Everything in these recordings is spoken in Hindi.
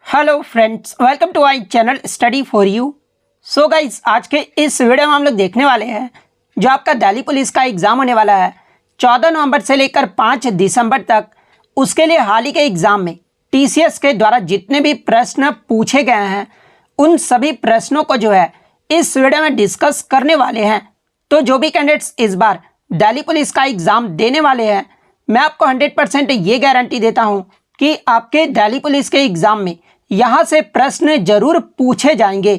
Hello friends, welcome to our channel study for you. So guys, आज के इस वीडियो में हम लोग देखने वाले हैं जो आपका दिल्ली पुलिस का एग्ज़ाम होने वाला है 14 नवंबर से लेकर 5 दिसंबर तक। उसके लिए हाल ही के एग्ज़ाम में टीसीएस के द्वारा जितने भी प्रश्न पूछे गए हैं उन सभी प्रश्नों को जो है इस वीडियो में डिस्कस करने वाले हैं। तो जो भी कैंडिडेट्स इस बार दिल्ली पुलिस का एग्ज़ाम देने वाले हैं, मैं आपको 100% ये गारंटी देता हूँ कि आपके दिल्ली पुलिस के एग्ज़ाम में यहाँ से प्रश्न जरूर पूछे जाएंगे।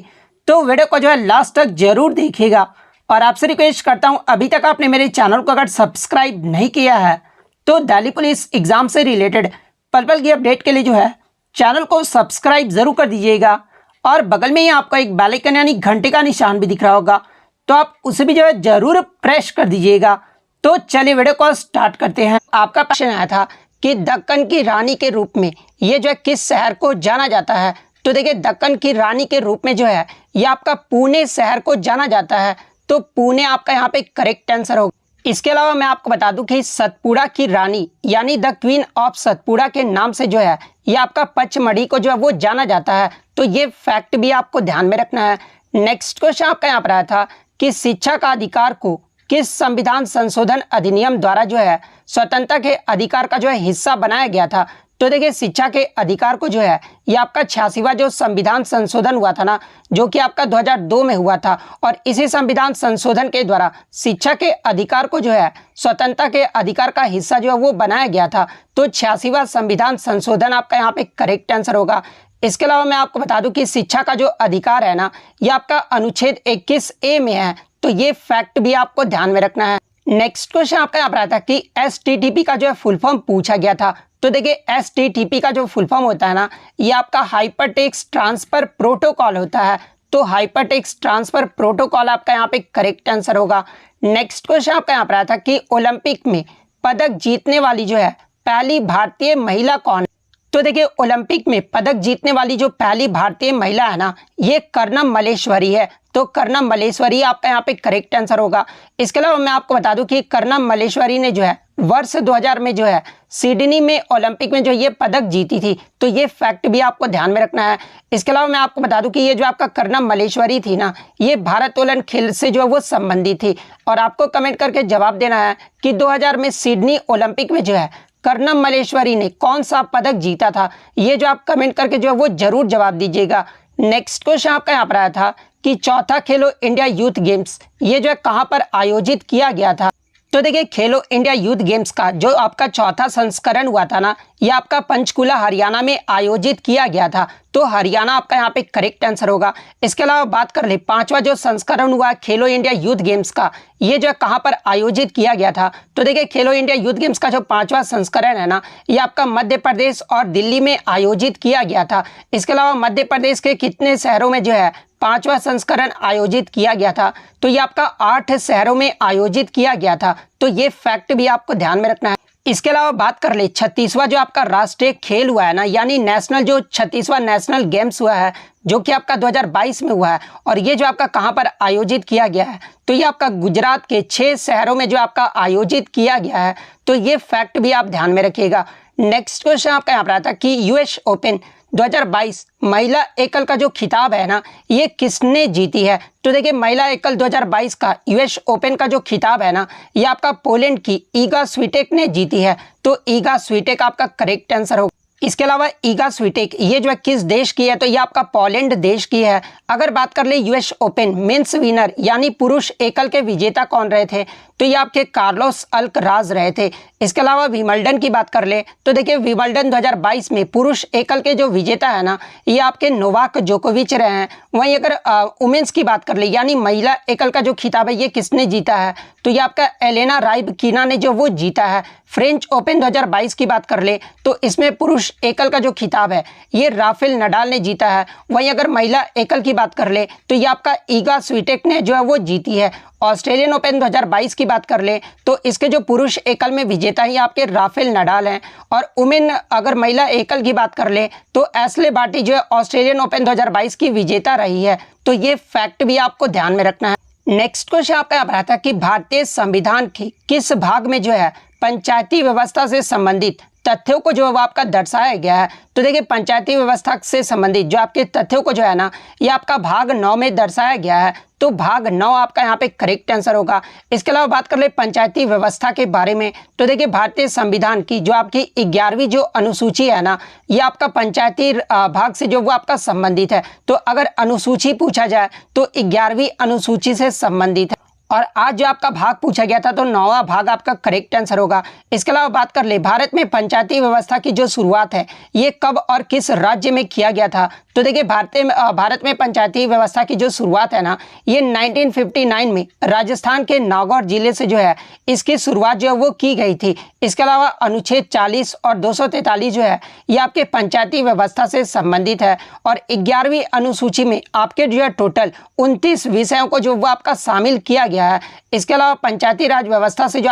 तो वीडियो को जो है लास्ट तक जरूर देखिएगा। और आपसे रिक्वेस्ट करता हूँ, अभी तक आपने मेरे चैनल को अगर सब्सक्राइब नहीं किया है तो दिल्ली पुलिस एग्ज़ाम से रिलेटेड पल पल की अपडेट के लिए जो है चैनल को सब्सक्राइब ज़रूर कर दीजिएगा। और बगल में ही आपको एक बेल आइकन यानी घंटे का निशान भी दिख रहा होगा, तो आप उसे भी जो है ज़रूर प्रेस कर दीजिएगा। तो चलिए वीडियो को स्टार्ट करते हैं। आपका क्वेश्चन आया था कि दक्कन की रानी के रूप में ये जो है किस शहर को जाना जाता है। तो देखिए, दक्कन की रानी के रूप में जो है ये आपका पुणे शहर को जाना जाता है। तो पुणे आपका यहाँ पे करेक्ट आंसर होगा। इसके अलावा मैं आपको बता दूं कि सतपुड़ा की रानी यानी द क्वीन ऑफ सतपुड़ा के नाम से जो है ये आपका पचमढ़ी को जो है वो जाना जाता है। तो ये फैक्ट भी आपको ध्यान में रखना है। नेक्स्ट क्वेश्चन आपका यहाँ पर आया था कि शिक्षा का अधिकार को किस संविधान संशोधन अधिनियम द्वारा जो है स्वतंत्रता के अधिकार का जो है हिस्सा बनाया गया था। तो देखिए, शिक्षा के अधिकार को जो है ये आपका 86वां जो संविधान संशोधन हुआ था ना, जो कि आपका 2002 में हुआ था। और इसी संविधान संशोधन के द्वारा शिक्षा के अधिकार को जो है स्वतंत्रता के अधिकार का हिस्सा जो है वो बनाया गया था। तो 86वां संविधान संशोधन आपका यहाँ पे करेक्ट आंसर होगा। इसके अलावा मैं आपको बता दूं कि शिक्षा का जो अधिकार है ना, ये आपका अनुच्छेद 21A में है। तो ये फैक्ट भी आपको ध्यान में रखना है। नेक्स्ट क्वेश्चन आपका यहाँ पर आता है कि एसटीटीपी का जो है फुल फॉर्म पूछा गया था। तो देखिए, एसटीटीपी का जो फुल फॉर्म होता है ना, ये आपका हाइपरटेक्स्ट ट्रांसफर प्रोटोकॉल होता है। तो हाइपरटेक्स्ट ट्रांसफर प्रोटोकॉल आपका यहाँ पे करेक्ट आंसर होगा। नेक्स्ट क्वेश्चन आपका यहाँ पर आया था कि ओलंपिक में पदक जीतने वाली जो है पहली भारतीय महिला कौन है। तो देखिए, ओलंपिक में पदक जीतने वाली जो पहली भारतीय महिला है ना, ये कर्णम मल्लेश्वरी है। तो कर्णम मल्लेश्वरी आपका यहाँ पे करेक्ट आंसर होगा। इसके अलावा मैं आपको बता दूं कि कर्णम मल्लेश्वरी ने जो है वर्ष 2000 में जो है सिडनी में ओलंपिक में जो ये पदक जीती थी। तो ये फैक्ट भी आपको ध्यान में रखना है। इसके अलावा मैं आपको बता दूं कि ये जो आपका कर्णम मल्लेश्वरी थी ना, ये भारोत्तोलन खेल से जो है वो संबंधित थी। और आपको कमेंट करके जवाब देना है कि 2000 में सिडनी ओलंपिक में जो है कर्णम मल्लेश्वरी ने कौन सा पदक जीता था। ये जो आप कमेंट करके जो है वो जरूर जवाब दीजिएगा। नेक्स्ट क्वेश्चन आपका यहाँ पर आया था कि चौथा खेलो इंडिया यूथ गेम्स ये जो है कहाँ पर आयोजित किया गया था। तो देखिए, खेलो इंडिया यूथ गेम्स का जो आपका चौथा संस्करण हुआ था ना, ये आपका पंचकुला हरियाणा में आयोजित किया गया था। तो हरियाणा आपका यहाँ पे करेक्ट आंसर होगा। इसके अलावा बात कर ले, पांचवा जो संस्करण हुआ खेलो इंडिया यूथ गेम्स का, ये जो है कहाँ पर आयोजित किया गया था। तो देखिए, खेलो इंडिया यूथ गेम्स का जो पांचवा संस्करण है ना, ये आपका मध्य प्रदेश और दिल्ली में आयोजित किया गया था। इसके अलावा मध्य प्रदेश के कितने शहरों में जो है पांचवा संस्करण आयोजित किया गया था। तो ये आपका 8 शहरों में आयोजित किया गया था। तो ये फैक्ट भी आपको ध्यान में रखना है। इसके अलावा बात कर ले, 36वां जो आपका राष्ट्रीय खेल हुआ है ना, यानी नेशनल जो 36वां नेशनल गेम्स हुआ है, जो कि आपका 2022 में हुआ है। और ये जो आपका कहां पर आयोजित किया गया है, तो ये आपका गुजरात के 6 शहरों में जो आपका आयोजित किया गया है। तो ये फैक्ट भी आप ध्यान में रखिएगा। नेक्स्ट क्वेश्चन आपका यहाँ पर आता है कि यूएस ओपन 2022 महिला एकल का जो खिताब है ना, ये किसने जीती है। तो देखिए, महिला एकल 2022 का यूएस ओपन का जो खिताब है ना, ये आपका पोलैंड की ईगा स्विटेक ने जीती है। तो ईगा स्विटेक आपका करेक्ट आंसर होगा। इसके अलावा ईगा स्विटेक ये जो है किस देश की है, तो ये आपका पोलैंड देश की है। अगर बात कर ले यूएस ओपन मेंस विनर यानी पुरुष एकल के विजेता कौन रहे थे, तो ये आपके कार्लोस अल्कराज रहे थे। इसके अलावा विंबलडन की बात कर ले, तो देखिए विंबलडन 2022 में पुरुष एकल के जो विजेता है ना, ये आपके नोवाक जोकोविच रहे हैं। वहीं अगर वुमेन्स की बात कर ले यानी महिला एकल का जो खिताब है ये किसने जीता है, तो ये आपका एलेना राइबकिना ने जो वो जीता है। फ्रेंच ओपन 2022 की बात कर ले, तो इसमें पुरुष एकल का जो खिताब है ये राफेल नडाल ने जीता है। वहीं अगर महिला एकल की बात कर ले, तो ये आपका ईगा स्विटेक ने जो है वो जीती है। ऑस्ट्रेलियन ओपन 2022 की बात कर ले, तो इसके जो पुरुष एकल में विजेता ही आपके राफेल नडाल हैं। और वुमेन अगर महिला एकल की बात कर ले, तो एशले बार्टी जो है ऑस्ट्रेलियन ओपन 2022 की विजेता रही है। तो ये फैक्ट भी आपको ध्यान में रखना है। नेक्स्ट क्वेश्चन आपका यहाँ पर आता है कि भारतीय संविधान के किस भाग में जो है पंचायती व्यवस्था से संबंधित तथ्यों को जो है वो आपका दर्शाया गया है। तो देखिए पंचायती व्यवस्था से संबंधित जो आपके तथ्यों को जो है ना ये आपका भाग 9 में दर्शाया गया है। तो भाग 9 आपका यहाँ पे करेक्ट आंसर होगा। इसके अलावा बात कर ले पंचायती व्यवस्था के बारे में, तो देखिए भारतीय संविधान की जो आपकी 11वीं जो अनुसूची है ना ये आपका पंचायती भाग से जो वो आपका संबंधित है। तो अगर अनुसूची पूछा जाए तो 11वीं अनुसूची से संबंधित है। और आज जो आपका भाग पूछा गया था तो 9वां भाग आपका करेक्ट आंसर होगा। इसके अलावा बात कर ले भारत में पंचायती व्यवस्था की जो शुरुआत है ये कब और किस राज्य में किया गया था। तो देखिए भारत में पंचायती व्यवस्था की जो शुरुआत है ना ये 1959 में राजस्थान के नागौर जिले से जो है इसकी शुरुआत जो है वो की गई थी। इसके अलावा अनुच्छेद 40 और 243 जो है ये आपके पंचायती व्यवस्था से संबंधित है। और 11वीं अनुसूची में आपके जो है टोटल 29 विषयों को जो वो आपका शामिल किया गया है। इसके अलावा पंचायती राज व्यवस्था से जो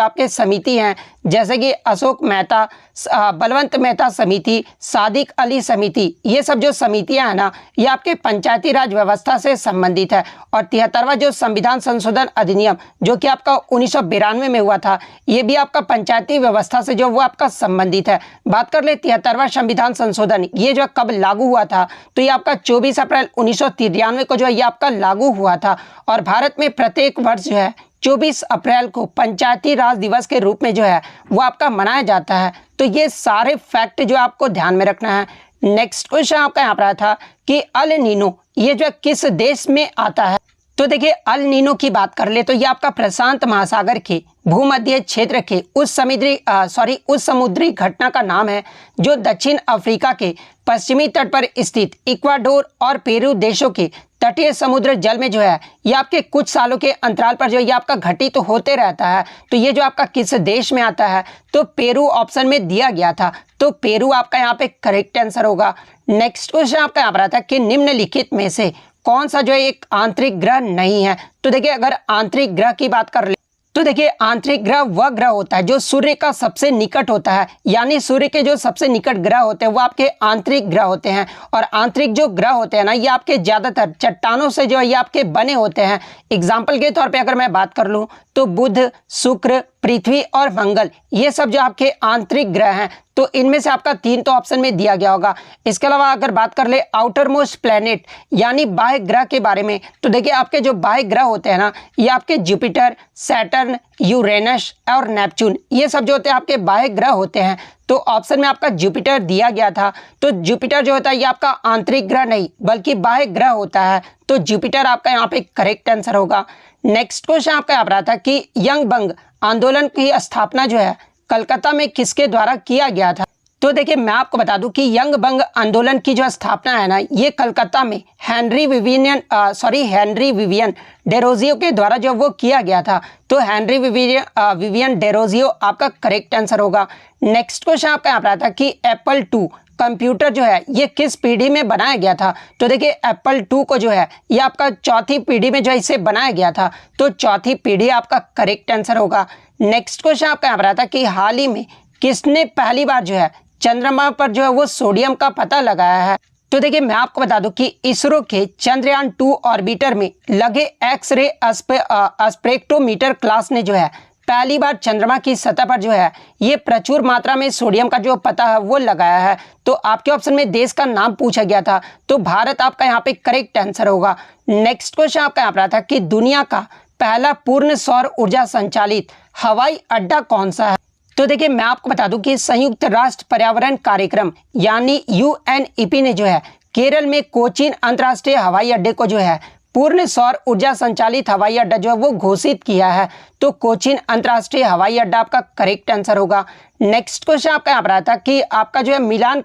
आपके समिति हैं जैसे कि अशोक मेहता, बलवंत मेहता समिति, सादिक अली समिति, ये सब जो समितियां हैं ना ये आपके पंचायती राज व्यवस्था से संबंधित है। और 73वां जो संविधान संशोधन अधिनियम जो कि आपका 1992 में हुआ था ये भी आपका पंचायती व्यवस्था से जो वो आपका संबंधित है। बात कर ले 73वां संविधान संशोधन ये जो कब लागू हुआ था तो ये आपका 24 अप्रैल 1993 को जो है ये आपका लागू हुआ था। और भारत में प्रत्येक वर्ष जो है 24 अप्रैल को पंचायती राज दिवस के रूप में जो है वो आपका मनाया जाता है। तो ये सारे फैक्ट जो आपको ध्यान में रखना है। नेक्स्ट क्वेश्चन आपका यहाँ पर आया था कि अल नीनो ये जो किस देश में आता है। तो देखिए अल नीनो की बात कर ले तो ये आपका प्रशांत महासागर के भूमध्य क्षेत्र के उस समुद्री घटना का नाम है जो दक्षिण अफ्रीका के पश्चिमी तट पर स्थित इक्वाडोर और पेरू देशों के तटीय समुद्र जल में जो है ये आपके कुछ सालों के अंतराल पर जो ये आपका घटित तो होते रहता है। तो ये जो आपका किस देश में आता है तो पेरू ऑप्शन में दिया गया था। तो पेरू आपका यहाँ पे करेक्ट आंसर होगा। नेक्स्ट क्वेश्चन आपका यहाँ पर आता है कि निम्नलिखित में से कौन सा जो है एक आंतरिक ग्रह नहीं है। तो देखिए अगर आंतरिक ग्रह की बात कर ले तो देखिए आंतरिक ग्रह वह ग्रह होता है जो सूर्य का सबसे निकट होता है, यानी सूर्य के जो सबसे निकट ग्रह होते हैं वो आपके आंतरिक ग्रह होते हैं। और आंतरिक जो ग्रह होते हैं ना ये आपके ज्यादातर चट्टानों से जो है ये आपके बने होते हैं। एग्जाम्पल के तौर पे अगर मैं बात कर लूँ तो बुध, शुक्र, पृथ्वी और मंगल ये सब जो आपके आंतरिक ग्रह हैं। तो इनमें से आपका 3 तो ऑप्शन में दिया गया होगा। इसके अलावा अगर बात कर ले आउटर मोस्ट प्लैनेट यानी बाह्य ग्रह के बारे में तो देखिए आपके जो बाह्य ग्रह होते हैं ना ये आपके जुपिटर, सैटर्न, यूरेनस और नेपच्यून ये सब जो होते हैं आपके बाह्य ग्रह होते हैं। तो ऑप्शन में आपका जुपिटर दिया गया था। तो जुपिटर जो होता है ये आपका आंतरिक ग्रह नहीं बल्कि बाह्य ग्रह होता है। तो जुपिटर आपका यहाँ पे करेक्ट आंसर होगा। नेक्स्ट क्वेश्चन आपका यहाँ पर आता है कि यंग बंग आंदोलन की स्थापना जो है कलकत्ता में किसके द्वारा किया गया था। तो देखिए मैं आपको बता दूं कि यंग बंग आंदोलन की जो स्थापना है ना ये कलकत्ता में हेनरी विवियन डेरोजियो के द्वारा जो वो किया गया था। तो हेनरी विवियन डेरोजियो आपका करेक्ट आंसर होगा। नेक्स्ट क्वेश्चन आपका यहाँ पर आता है कि एप्पल 2 कंप्यूटर जो है ये किस पीढ़ी में बनाया गया था। तो देखिए एप्पल 2 को जो है ये आपका चौथी पीढ़ी में जो है इसे बनाया गया था। तो चौथी पीढ़ी आपका करेक्ट आंसर होगा। नेक्स्ट क्वेश्चन आपका यहाँ पर आता है कि हाल ही में किसने पहली बार जो है चंद्रमा पर जो है वो सोडियम का पता लगाया है। तो देखिए मैं आपको बता दूं कि इसरो के चंद्रयान 2 ऑर्बिटर में लगे एक्स-रे स्पेक्ट्रोमीटर क्लास ने जो है पहली बार चंद्रमा की सतह पर जो है ये प्रचुर मात्रा में सोडियम का जो पता है वो लगाया है। तो आपके ऑप्शन में देश का नाम पूछा गया था तो भारत आपका यहाँ पे करेक्ट आंसर होगा। नेक्स्ट क्वेश्चन आपका यहाँ पर आता है कि दुनिया का पहला पूर्ण सौर ऊर्जा संचालित हवाई अड्डा कौन सा है। तो देखिए मैं आपको बता दूं कि संयुक्त राष्ट्र पर्यावरण कार्यक्रम यानी UNEP ने जो है केरल में कोचीन अंतर्राष्ट्रीय हवाई अड्डे को जो है पूर्ण सौर ऊर्जा संचालित हवाई अड्डा जो है वो घोषित किया है। तो कोचीन अंतर्राष्ट्रीय हवाई अड्डा आपका करेक्ट आंसर होगा। नेक्स्ट क्वेश्चन आपका यहाँ पर आता कि आपका जो है मिलान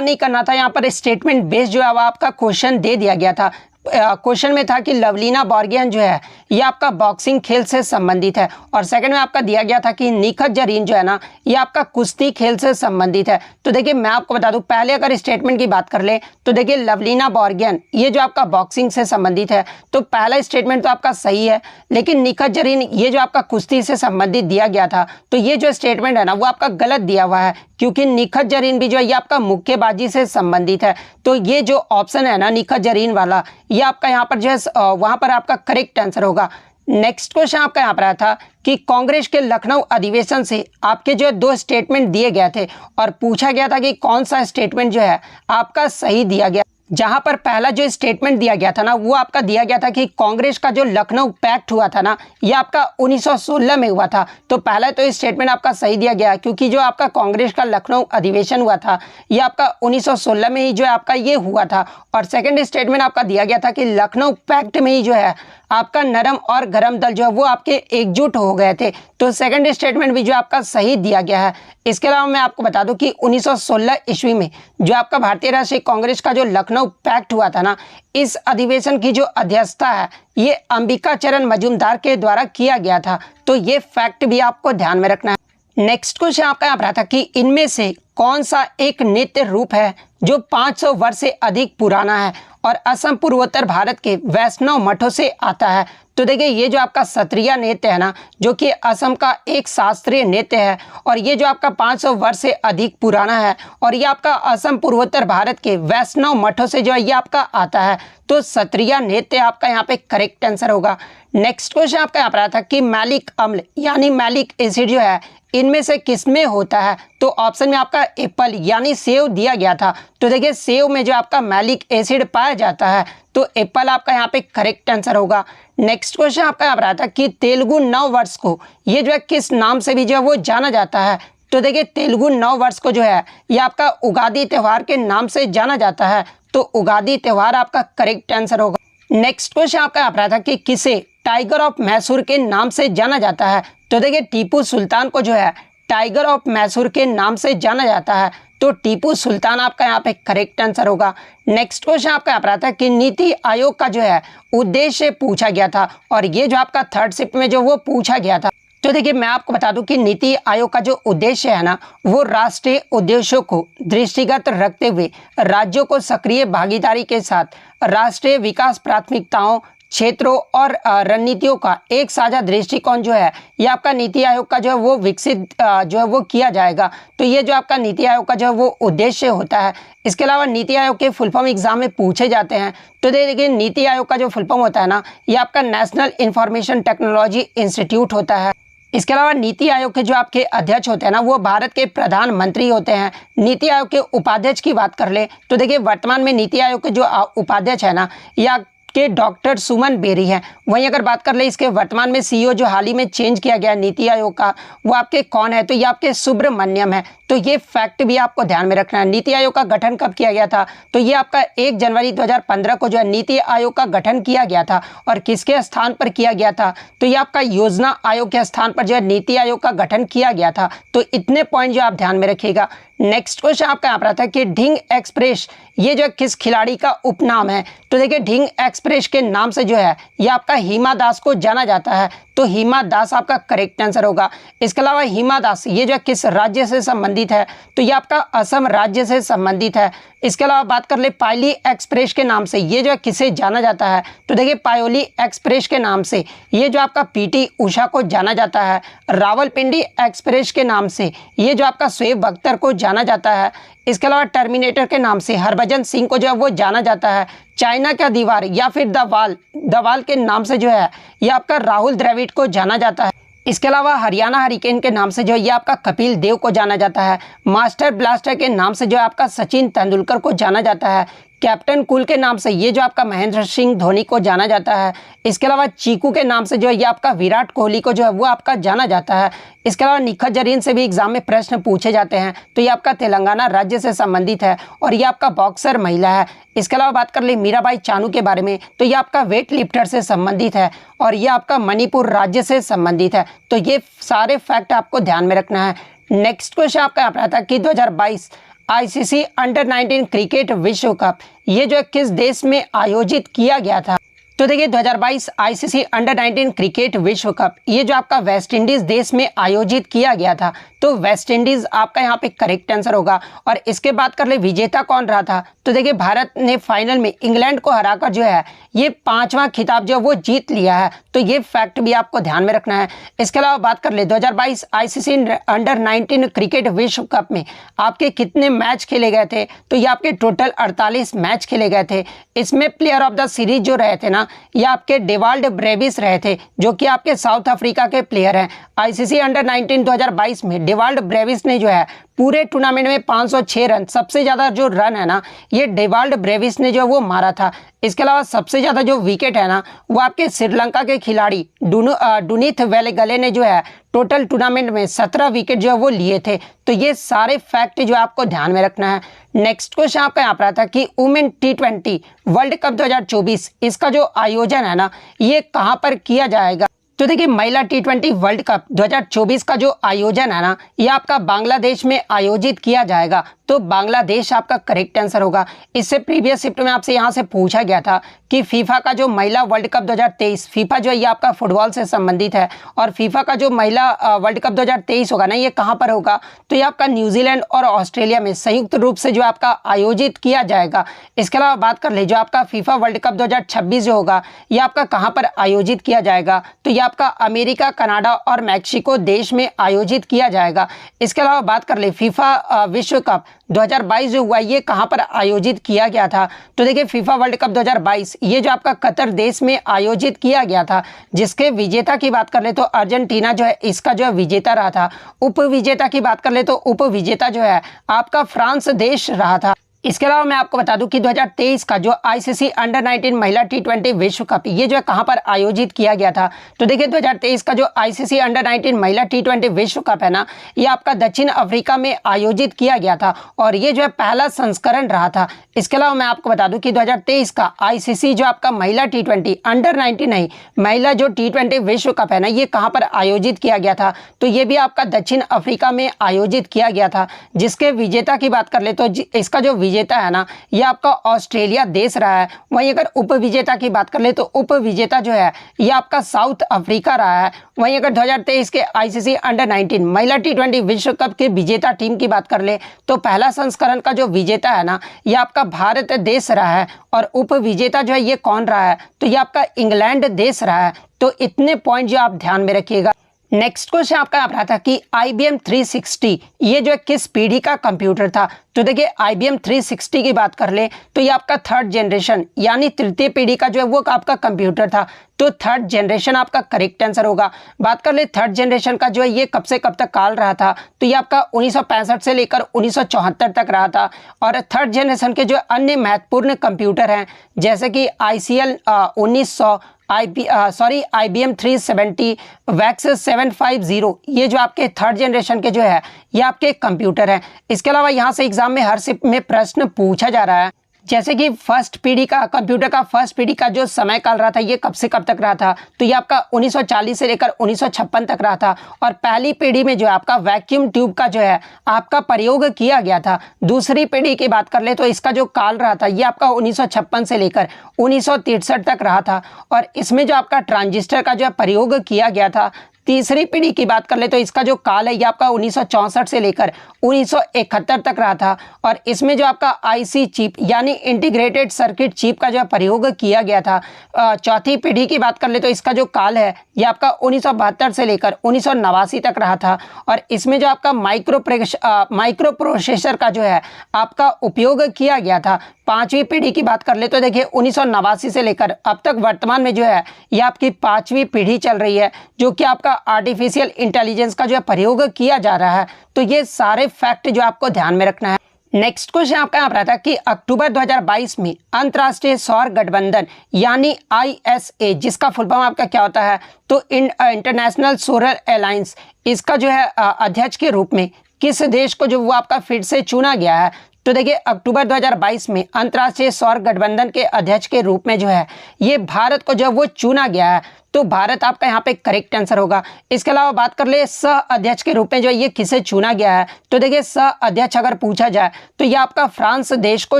नहीं करना था, यहाँ पर स्टेटमेंट बेस्ड जो है आपका क्वेश्चन दे दिया गया था। क्वेश्चन में था कि लवलीना बोर्गियन जो है ये आपका बॉक्सिंग खेल से संबंधित है। और सेकंड में आपका दिया गया था कि निखत जरीन जो है ना ये आपका कुश्ती खेल से संबंधित है। तो देखिए मैं आपको बता दूं पहले अगर स्टेटमेंट की बात कर ले तो देखिए लवलीना बोर्गियन ये जो आपका बॉक्सिंग से संबंधित है तो पहला स्टेटमेंट तो आपका सही है, लेकिन निखत जरीन ये जो आपका कुश्ती से संबंधित दिया गया था तो ये जो स्टेटमेंट है ना वो आपका गलत दिया हुआ है, क्योंकि निखत जरीन भी जो है ये आपका मुक्केबाजी से संबंधित है। तो ये जो ऑप्शन है ना निखत जरीन वाला ये आपका यहाँ पर जो है वहाँ पर आपका करेक्ट आंसर होगा। नेक्स्ट क्वेश्चन आपका यहाँ पर आया था कि कांग्रेस के लखनऊ अधिवेशन से आपके जो है 2 स्टेटमेंट दिए गए थे और पूछा गया था कि कौन सा स्टेटमेंट जो है आपका सही दिया गया। जहां पर पहला जो स्टेटमेंट दिया गया था ना, वो आपका दिया गया था कि कांग्रेस का जो लखनऊ पैक्ट हुआ था ना, ये आपका 1916 में हुआ था। तो पहला तो स्टेटमेंट आपका सही दिया गया, क्योंकि जो आपका कांग्रेस का लखनऊ अधिवेशन हुआ था ये आपका 1916 में ही जो है आपका ये हुआ था। और सेकंड स्टेटमेंट आपका दिया गया था कि लखनऊ पैक्ट में ही जो है आपका नरम और गरम दल जो है वो आपके एकजुट हो गए थे। तो सेकंड स्टेटमेंट भी जो आपका सही दिया गया है। इसके अलावा मैं आपको बता दूं कि 1916 ईस्वी में जो आपका भारतीय राष्ट्रीय कांग्रेस का जो लखनऊ पैक्ट हुआ था ना, इस अधिवेशन की जो अध्यक्षता है ये अंबिका चरण मजूमदार के द्वारा किया गया था। तो ये फैक्ट भी आपको ध्यान में रखना है। नेक्स्ट क्वेश्चन आपका यहाँ पर आता कि इनमें से कौन सा एक नृत्य रूप है जो 500 वर्ष से अधिक पुराना है और असम पूर्वोत्तर भारत के वैष्णव मठों से आता है। तो देखिए ये जो आपका सत्रिया नृत्य है ना, जो कि असम का एक शास्त्रीय नृत्य है और ये जो आपका 500 वर्ष से अधिक पुराना है और ये आपका असम पूर्वोत्तर भारत के वैष्णव मठों से जो है ये आपका आता है। तो सत्रिया नृत्य आपका यहाँ पे करेक्ट आंसर होगा। नेक्स्ट क्वेश्चन आपका यहाँ पर आता है कि मैलिक अम्ल यानी मैलिक एसिड जो है इनमें से किसमें होता है। तो ऑप्शन में आपका एप्पल यानी सेव दिया गया था। तो देखिए सेव में जो आपका मैलिक एसिड पाया जाता है, तो एप्पल आपका यहाँ पे करेक्ट आंसर होगा। नेक्स्ट क्वेश्चन आपका यहाँ पर आता है कि तेलुगु नव वर्ष को ये जो है किस नाम से भी जो है वो जाना जाता है। तो देखिए तेलुगु नव वर्ष को जो है ये आपका उगादी त्यौहार के नाम से जाना जाता है। तो उगादी त्यौहार आपका करेक्ट आंसर होगा। नेक्स्ट क्वेश्चन आपका यहाँ पर आता है कि किसे टाइगर ऑफ मैसूर के नाम से जाना जाता है। तो देखिए टीपू सुल्तान को जो है टाइगर ऑफ मैसूर के नाम से जाना जाता है। तो टीपू सुल्तान आपका यहाँ पे करेक्ट आंसर होगा। नेक्स्ट क्वेश्चन आपका यहाँ पर आता है कि नीति आयोग का जो है उद्देश्य पूछा गया था और ये जो आपका थर्ड शिफ्ट में जो वो पूछा गया था। तो देखिए मैं आपको बता दूं कि नीति आयोग का जो उद्देश्य है ना, वो राष्ट्रीय उद्देश्यों को दृष्टिगत रखते हुए राज्यों को सक्रिय भागीदारी के साथ राष्ट्रीय विकास प्राथमिकताओं, क्षेत्रों और रणनीतियों का एक साझा दृष्टिकोण जो है ये आपका नीति आयोग का जो है वो विकसित जो है वो किया जाएगा। तो ये जो आपका नीति आयोग का जो है वो उद्देश्य होता है। इसके अलावा नीति आयोग के फुल फॉर्म एग्जाम में पूछे जाते हैं। तो देखिए नीति आयोग का जो फुल फॉर्म होता है ना, ये आपका नेशनल इंफॉर्मेशन टेक्नोलॉजी इंस्टीट्यूट होता है। इसके अलावा नीति आयोग के जो आपके अध्यक्ष होते हैं ना, वो भारत के प्रधानमंत्री होते हैं। नीति आयोग के उपाध्यक्ष की बात कर ले तो देखिए वर्तमान में नीति आयोग के जो उपाध्यक्ष है ना, या के डॉक्टर सुमन बेरी हैं। वहीं अगर बात कर ले इसके वर्तमान में सीईओ जो हाल ही में चेंज किया गया नीति आयोग का, वो आपके कौन है। तो ये आपके सुब्रमण्यम है। तो ये फैक्ट भी आपको ध्यान में रखना है। नीति आयोग का गठन कब किया गया था। तो ये आपका 1 जनवरी 2015 को जो है नीति आयोग का गठन किया गया था। और किसके स्थान पर किया गया था। तो ये आपका योजना आयोग के स्थान पर जो है नीति आयोग का गठन किया गया था। तो इतने पॉइंट जो आप ध्यान में रखिएगा। नेक्स्ट क्वेश्चन आपका यहाँ पर आता है कि ढिंग एक्सप्रेस ये जो किस खिलाड़ी का उपनाम है। तो देखिए ढिंग एक्सप्रेस के नाम से जो है ये आपका हिमा दास को जाना जाता है। तो हिमा दास आपका करेक्ट आंसर होगा। इसके अलावा हिमा दास ये जो किस राज्य से संबंधित है। तो ये आपका असम राज्य से संबंधित है। इसके अलावा बात कर ले पायली एक्सप्रेस के नाम से ये जो किसे जाना जाता है। तो देखिए पायोली एक्सप्रेस के नाम से ये जो आपका पीटी उषा को जाना जाता है। रावलपिंडी एक्सप्रेस के नाम से ये जो आपका शोएब अख्तर को जाना जाता है। इसके अलावा टर्मिनेटर के नाम से हरभजन सिंह को जो है वो जाना जाता है। चाइना का दीवार या फिर द वाल के नाम से जो है ये आपका राहुल द्रविड़ को जाना जाता है। इसके अलावा हरियाणा हरिकेन के नाम से जो ये आपका कपिल देव को जाना जाता है। मास्टर ब्लास्टर के नाम से जो आपका सचिन तेंदुलकर को जाना जाता है। कैप्टन कूल के नाम से ये जो आपका महेंद्र सिंह धोनी को जाना जाता है। इसके अलावा चीकू के नाम से जो है ये आपका विराट कोहली को जो है वो आपका जाना जाता है। इसके अलावा निखत जरीन से भी एग्जाम में प्रश्न पूछे जाते हैं। तो ये आपका तेलंगाना राज्य से संबंधित है और ये आपका बॉक्सर महिला है। इसके अलावा बात कर ले मीराबाई चानू के बारे में, तो ये आपका वेट लिफ्टर से संबंधित है और ये आपका मणिपुर राज्य से संबंधित है। तो ये सारे फैक्ट आपको ध्यान में रखना है। नेक्स्ट क्वेश्चन आपका यहाँ पर आता है कि 2022 आईसीसी अंडर 19 क्रिकेट विश्व कप ये जो किस देश में आयोजित किया गया था। तो देखिए 2022 आईसीसी अंडर 19 क्रिकेट विश्व कप ये जो आपका वेस्ट इंडीज देश में आयोजित किया गया था। तो वेस्ट इंडीज आपका यहाँ पे करेक्ट आंसर होगा। और इसके बात कर ले विजेता कौन रहा था, तो देखिए भारत ने फाइनल में इंग्लैंड को हराकर जो है ये 5वां खिताब जो वो जीत लिया है। तो ये फैक्ट भी आपको ध्यान में रखना है। इसके अलावा बात कर ले 2022 आईसीसी अंडर 19 क्रिकेट विश्व कप में आपके कितने मैच खेले गए थे, तो ये आपके टोटल 48 मैच खेले गए थे। इसमें प्लेयर ऑफ द सीरीज जो रहे थे ना, ये आपके डेवाल्ड ब्रेविस रहे थे, जो कि आपके साउथ अफ्रीका के प्लेयर हैं। आईसीसी अंडर 19 2022 में डेवाल्ड ब्रेविस ने जो है पूरे टूर्नामेंट में 506 रन, सबसे ज़्यादा जो रन है ना ये डेवाल्ड ब्रेविस ने जो वो मारा था। इसके अलावा सबसे ज़्यादा जो विकेट है ना वो आपके श्रीलंका के खिलाड़ी डुनिथ वेलेगले ने जो है टोटल टूर्नामेंट में 17 विकेट जो है वो लिए थे। तो ये सारे फैक्ट जो आपको ध्यान में रखना है। नेक्स्ट क्वेश्चन आपका यहाँ पर आता है कि वुमेन T20 वर्ल्ड कप 2024 इसका जो आयोजन है ना ये कहाँ पर किया जाएगा। तो देखिए महिला T20 वर्ल्ड कप 2024 का जो आयोजन है ना ये आपका बांग्लादेश में आयोजित किया जाएगा। तो बांग्लादेश आपका करेक्ट आंसर होगा। इससे प्रीवियस शिफ्ट में आपसे यहाँ से पूछा गया था कि फीफा का जो महिला वर्ल्ड कप 2023, फीफा जो है ये आपका फुटबॉल से संबंधित है, और फीफा का जो महिला वर्ल्ड कप 2023 होगा ना ये कहाँ पर होगा, तो ये आपका न्यूजीलैंड और ऑस्ट्रेलिया में संयुक्त रूप से जो आपका आयोजित किया जाएगा। इसके अलावा बात कर ले जो आपका फीफा वर्ल्ड कप 2026 जो होगा ये आपका कहाँ पर आयोजित किया जाएगा, तो ये आपका अमेरिका, कनाडा और मैक्सिको देश में आयोजित किया जाएगा। इसके अलावा बात कर ले फीफा विश्व कप 2022 जो हुआ ये कहाँ पर आयोजित किया गया था, तो देखिए फीफा वर्ल्ड कप 2022 ये जो आपका कतर देश में आयोजित किया गया था, जिसके विजेता की बात कर ले तो अर्जेंटीना जो है इसका जो है विजेता रहा था। उप विजेता की बात कर ले तो उप विजेता जो है आपका फ्रांस देश रहा था। इसके अलावा मैं आपको बता दूं कि 2023 का जो आईसीसी अंडर 19 महिला T20 विश्व कप ये जो है कहां पर आयोजित किया गया था, तो देखिए 2023 का जो आईसीसी अंडर 19 महिला T20 विश्व कप है ना ये आपका दक्षिण अफ्रीका में आयोजित किया गया था, और ये जो है पहला संस्करण रहा था। इसके अलावा मैं आपको बता दूं कि 2023 का आईसीसी जो आपका महिला T20 अंडर 19 नहीं महिला जो T20 विश्व कप है ना ये कहां पर आयोजित किया गया था, तो ये भी आपका दक्षिण अफ्रीका में आयोजित किया गया था। जिसके विजेता की बात कर ले तो इसका जो विजेता है ना ये आपका ऑस्ट्रेलिया देश रहा है। वहीं अगर उप विजेता की बात कर ले तो उप विजेता जो है ये आपका साउथ अफ्रीका रहा है। वहीं अगर 2023 के आईसीसी अंडर 19 महिला T20 विश्व कप के विजेता टीम की बात कर ले तो पहला संस्करण का जो विजेता है ना ये आपका भारत देश रहा है, और उप विजेता जो है ये कौन रहा है, तो ये आपका इंग्लैंड देश रहा है। तो इतने पॉइंट जो आप ध्यान में रखिएगा। नेक्स्ट क्वेश्चन आपका यहाँ रहा था कि IBM 360 ये जो है किस पीढ़ी का कंप्यूटर था, तो देखिए IBM 360 की बात कर ले तो ये आपका थर्ड जनरेशन यानी तृतीय पीढ़ी का जो है वो आपका कंप्यूटर था। तो थर्ड जनरेशन आपका करेक्ट आंसर होगा। बात कर ले थर्ड जनरेशन का जो है ये कब से कब तक काल रहा था, तो ये आपका 1965 से लेकर 1974 तक रहा था। और थर्ड जनरेशन के जो अन्य महत्वपूर्ण कंप्यूटर हैं जैसे कि ICL 1900 IBM 370 वैक्स 750 ये जो आपके थर्ड जनरेशन के जो है ये आपके कंप्यूटर हैं। इसके अलावा यहाँ से एग्जाम में हर शिफ्ट में प्रश्न पूछा जा रहा है, जैसे कि फर्स्ट पीढ़ी का कंप्यूटर का फर्स्ट पीढ़ी का जो समय काल रहा था ये कब से कब तक रहा था, तो ये आपका 1940 से लेकर 1956 तक रहा था। और पहली पीढ़ी में जो है आपका वैक्यूम ट्यूब का जो है आपका प्रयोग किया गया था। दूसरी पीढ़ी की बात कर ले तो इसका जो काल रहा था ये आपका 1956 से लेकर 1963 तक रहा था, और इसमें जो आपका ट्रांजिस्टर का जो है प्रयोग किया गया था। तीसरी पीढ़ी की बात कर ले तो इसका जो काल है ये आपका 1964 से लेकर 1971 तक रहा था, और इसमें जो आपका IC चिप यानी इंटीग्रेटेड सर्किट चिप का जो है प्रयोग किया गया था। चौथी पीढ़ी की बात कर ले तो इसका जो काल है ये आपका 1972 से लेकर 1989 तक रहा था, और इसमें जो आपका माइक्रो प्रोसेसर का जो है आपका उपयोग किया गया था। पांचवी पीढ़ी की बात कर ले तो देखिए 1989 से लेकर अब तक वर्तमान में जो है ये आपकी पांचवी पीढ़ी चल रही है, जो कि आपका आर्टिफिशियल इंटेलिजेंस का जो है प्रयोग किया जा रहा है। तो ये सारे फैक्ट जो आपको ध्यान में रखना है। नेक्स्ट क्वेश्चन आपका यहाँ पर आता है कि अक्टूबर 2022 में अंतर्राष्ट्रीय सौर गठबंधन यानी ISA जिसका फुल फॉर्म आपका क्या होता है, तो इंटरनेशनल सोलर अलायंस इसका जो है अध्यक्ष के रूप में किस देश को जो वो आपका फिर से चुना गया है, तो देखिए अक्टूबर 2022 में अंतर्राष्ट्रीय सौर गठबंधन के अध्यक्ष के रूप में जो है ये भारत को जो है वो चुना गया है। तो भारत आपका यहाँ पे करेक्ट आंसर होगा। इसके अलावा बात कर ले सह अध्यक्ष के रूप में जो ये किसे चुना गया है, तो देखिए सह अध्यक्ष अगर पूछा जाए तो ये आपका फ्रांस देश को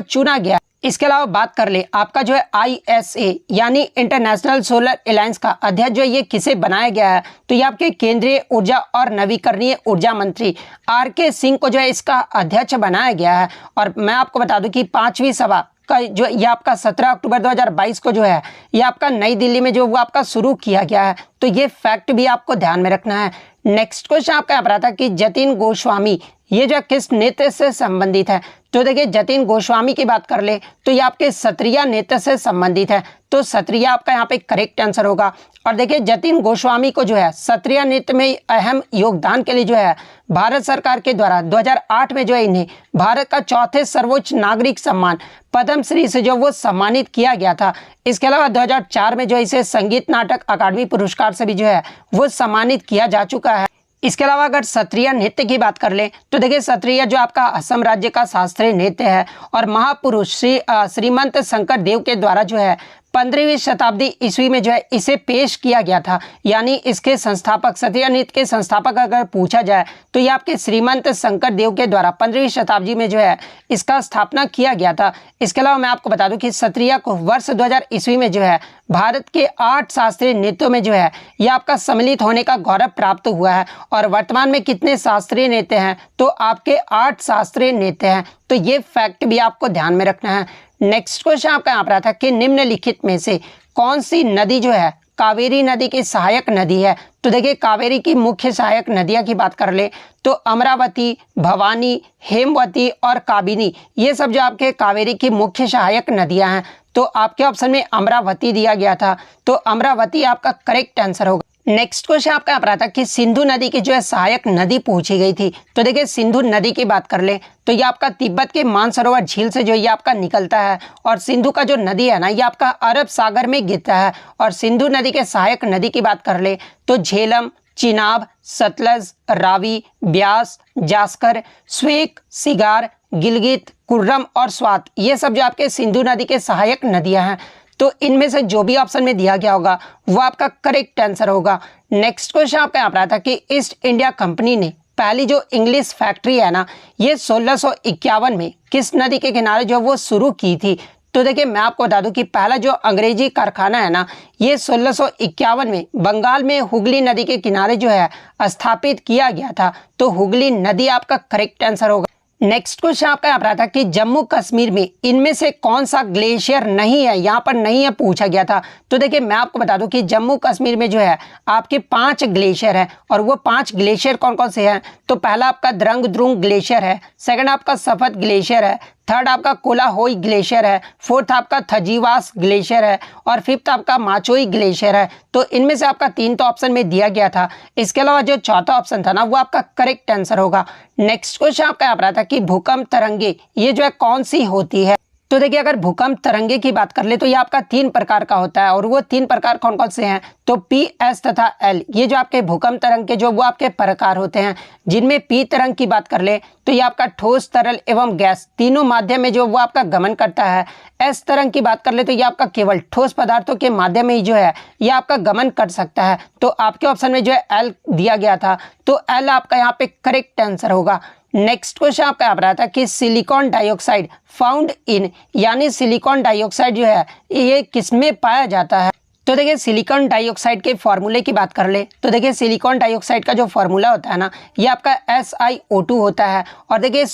चुना गया है। इसके अलावा बात कर ले आपका जो है ISA यानी इंटरनेशनल सोलर अलायंस का अध्यक्ष जो है ये किसे बनाया गया है, तो ये आपके केंद्रीय ऊर्जा और नवीकरणीय ऊर्जा मंत्री RK सिंह को जो है इसका अध्यक्ष बनाया गया है। और मैं आपको बता दूं कि 5वीं सभा का जो ये आपका 17 अक्टूबर 2022 को जो है ये आपका नई दिल्ली में जो वो आपका शुरू किया गया है। तो ये फैक्ट भी आपको ध्यान में रखना है। नेक्स्ट क्वेश्चन आपका यहाँ पर आता है कि जतिन गोस्वामी ये जो किस नृत्य से संबंधित है, तो देखिए जतिन गोस्वामी की बात कर ले तो ये आपके सत्रिया नृत्य से संबंधित है। तो सत्रिया आपका यहाँ पे करेक्ट आंसर होगा। और देखिए जतिन गोस्वामी को जो है सत्रिया नृत्य में अहम योगदान के लिए जो है भारत सरकार के द्वारा 2008 में जो है इन्हें भारत का चौथे सर्वोच्च नागरिक सम्मान पद्मश्री से जो वो सम्मानित किया गया था। इसके अलावा 2004 में जो इसे संगीत नाटक अकादमी पुरस्कार से भी जो है वो सम्मानित किया जा चुका है। इसके अलावा अगर सत्रिया नृत्य की बात कर ले तो देखिए सत्रिया जो आपका असम राज्य का शास्त्रीय नृत्य है और महापुरुष श्रीमंत शंकर देव के द्वारा जो है 15वीं शताब्दी ईस्वी में जो है इसे पेश किया गया था। यानी इसके संस्थापक सत्रिया नृत्य के संस्थापक अगर पूछा जाए तो ये आपके श्रीमंत शंकर देव के द्वारा 15वीं शताब्दी में जो है इसका स्थापना किया गया था। इसके अलावा मैं आपको बता दूं कि सत्रिया को वर्ष 2000 ईस्वी में जो है भारत के 8 शास्त्रीय नृत्यों में जो है यह आपका सम्मिलित होने का गौरव प्राप्त हुआ है। और वर्तमान में कितने शास्त्रीय नृत्य हैं, तो आपके 8 शास्त्रीय नृत्य हैं। तो ये फैक्ट भी आपको ध्यान में रखना है। नेक्स्ट क्वेश्चन आपका यहाँ पर आता है कि निम्नलिखित में से कौन सी नदी जो है कावेरी नदी की सहायक नदी है। तो देखिए कावेरी की मुख्य सहायक नदियां की बात कर ले तो अमरावती, भवानी, हेमवती और काबिनी ये सब जो आपके कावेरी की मुख्य सहायक नदियां हैं। तो आपके ऑप्शन में अमरावती दिया गया था, तो अमरावती आपका करेक्ट आंसर होगा। नेक्स्ट क्वेश्चन आपका यहाँ पर आता है कि सिंधु नदी की जो है सहायक नदी पूछी गई थी। तो देखिए सिंधु नदी की बात कर ले तो ये आपका तिब्बत के मानसरोवर झील से जो ये आपका निकलता है। और सिंधु का जो नदी है ना ये आपका अरब सागर में गिरता है। और सिंधु नदी के सहायक नदी की बात कर ले तो झेलम, चिनाब, सतलज, रावी, ब्यास, जास्कर, स्वेक, सिगार, गिलगित, कुर्रम और स्वात ये सब जो आपके सिंधु नदी के सहायक नदियां हैं। तो इनमें से जो भी ऑप्शन में दिया गया होगा वो आपका करेक्ट आंसर होगा। नेक्स्ट क्वेश्चन आपका यहाँ पर आता कि ईस्ट इंडिया कंपनी ने पहली जो इंग्लिश फैक्ट्री है ना ये 1651 में किस नदी के किनारे जो वो शुरू की थी। तो देखिए मैं आपको बता दूं कि पहला जो अंग्रेजी कारखाना है ना ये 1651 में बंगाल में हुगली नदी के किनारे जो है स्थापित किया गया था। तो हुगली नदी आपका करेक्ट आंसर होगा। नेक्स्ट क्वेश्चन आपका यहाँ पर था कि जम्मू कश्मीर में इनमें से कौन सा ग्लेशियर नहीं है, यहाँ पर नहीं है पूछा गया था। तो देखिए मैं आपको बता दूं कि जम्मू कश्मीर में जो है आपके 5 ग्लेशियर हैं। और वो 5 ग्लेशियर कौन कौन से हैं, तो पहला आपका द्रंग द्रुंग ग्लेशियर है, सेकंड आपका सफद ग्लेशियर है, थर्ड आपका कोलाहोई ग्लेशियर है, फोर्थ आपका थजीवास ग्लेशियर है और फिफ्थ आपका माचोई ग्लेशियर है। तो इनमें से आपका 3 तो ऑप्शन में दिया गया था। इसके अलावा जो चौथा ऑप्शन था ना वो आपका करेक्ट आंसर होगा। नेक्स्ट क्वेश्चन आपका यहाँ पर था कि भूकंप तरंगे ये जो है कौन सी होती है। तो देखिए अगर भूकंप तरंगे की बात कर ले तो ये आपका 3 प्रकार का होता है। और वो 3 प्रकार कौन कौन से हैं, तो P, S तथा L ये जो आपके भूकंप तरंग के जो वो आपके प्रकार होते हैं। जिनमें P तरंग की बात कर ले तो ये आपका ठोस, तरल एवं गैस तीनों माध्यम में जो वो आपका गमन करता है। S तरंग की बात कर ले तो ये आपका केवल ठोस पदार्थों के माध्यम में ही जो है ये आपका गमन कर सकता है। तो आपके ऑप्शन में जो है L दिया गया था, तो L आपका यहाँ पे करेक्ट आंसर होगा। नेक्स्ट क्वेश्चन आपका यहाँ पर आता है कि सिलिकॉन डाइऑक्साइड फाउंड इन यानी सिलिकॉन डाइऑक्साइड जो है ये किसमें पाया जाता है। तो देखिए सिलिकॉन डाइऑक्साइड के फॉर्मूले की बात कर ले तो देखिए सिलिकॉन डाइऑक्साइड का जो फॉर्मूला होता है ना ये आपका SiO2 होता है। और देखिए